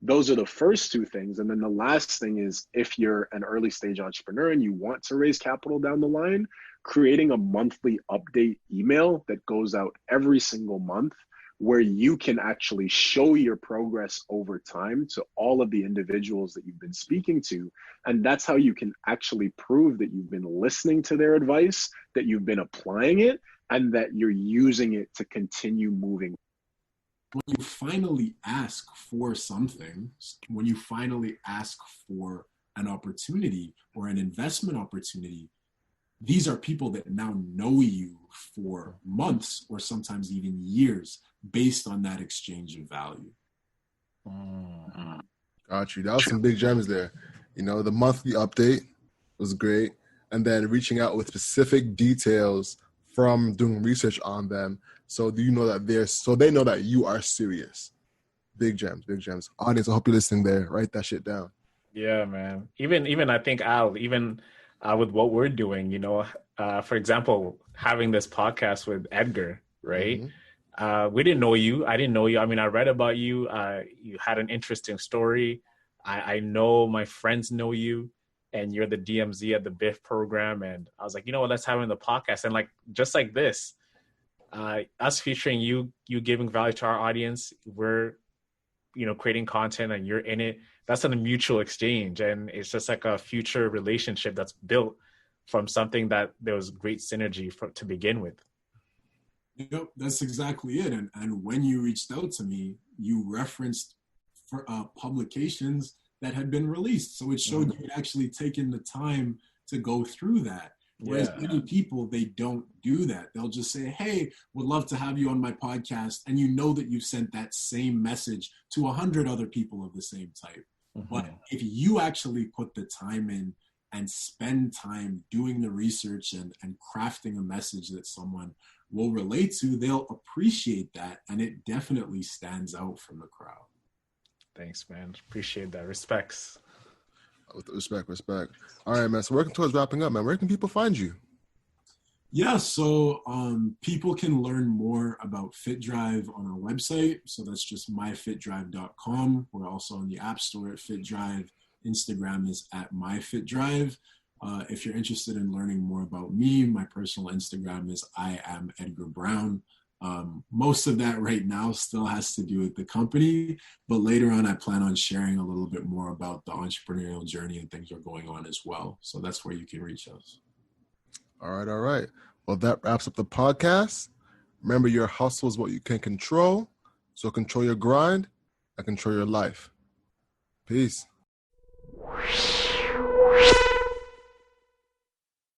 those are the first two things. And then the last thing is, if you're an early stage entrepreneur and you want to raise capital down the line, creating a monthly update email that goes out every single month where you can actually show your progress over time to all of the individuals that you've been speaking to. And that's how you can actually prove that you've been listening to their advice, that you've been applying it, and that you're using it to continue moving. When you finally ask for something, when you finally ask for an opportunity or an investment opportunity, these are people that now know you for months or sometimes even years based on that exchange of value. Got you. That was some big gems there. You know, the monthly update was great. And then reaching out with specific details from doing research on them. So do you know that so they know that you are serious. Big gems, big gems. Audience, I hope you're listening there. Write that shit down. Yeah, man. Even I think Al, even with what we're doing, you know, for example, having this podcast with Edgar, right? We didn't know you. I didn't know you. I mean, I read about you. You had an interesting story. I know my friends know you, and you're the DMZ at the BIF program. And I was like, you know what, let's have him in the podcast. And like, just like this, us featuring you giving value to our audience, we're, you know, creating content and you're in it. That's a mutual exchange. And it's just like a future relationship that's built from something that there was great synergy to begin with. Yep, that's exactly it. And when you reached out to me, you referenced for publications that had been released. So it showed you'd actually taken the time to go through that. Whereas many people, they don't do that. They'll just say, hey, would love to have you on my podcast. And you know that you've sent that same message to 100 other people of the same type. But if you actually put the time in and spend time doing the research and crafting a message that someone will relate to, they'll appreciate that. And it definitely stands out from the crowd. Thanks, man. Appreciate that. Respects. Respect. All right, man. So working towards wrapping up, man. Where can people find you? Yeah, so people can learn more about FitDrive on our website. So that's just myfitdrive.com. We're also on the App Store at FitDrive. Instagram is at myfitdrive. If you're interested in learning more about me, my personal Instagram is I am Edgar Brown. Most of that right now still has to do with the company, but later on I plan on sharing a little bit more about the entrepreneurial journey and things are going on as well. So that's where you can reach us. All right. Well, that wraps up the podcast. Remember, your hustle is what you can control. So control your grind and control your life. Peace.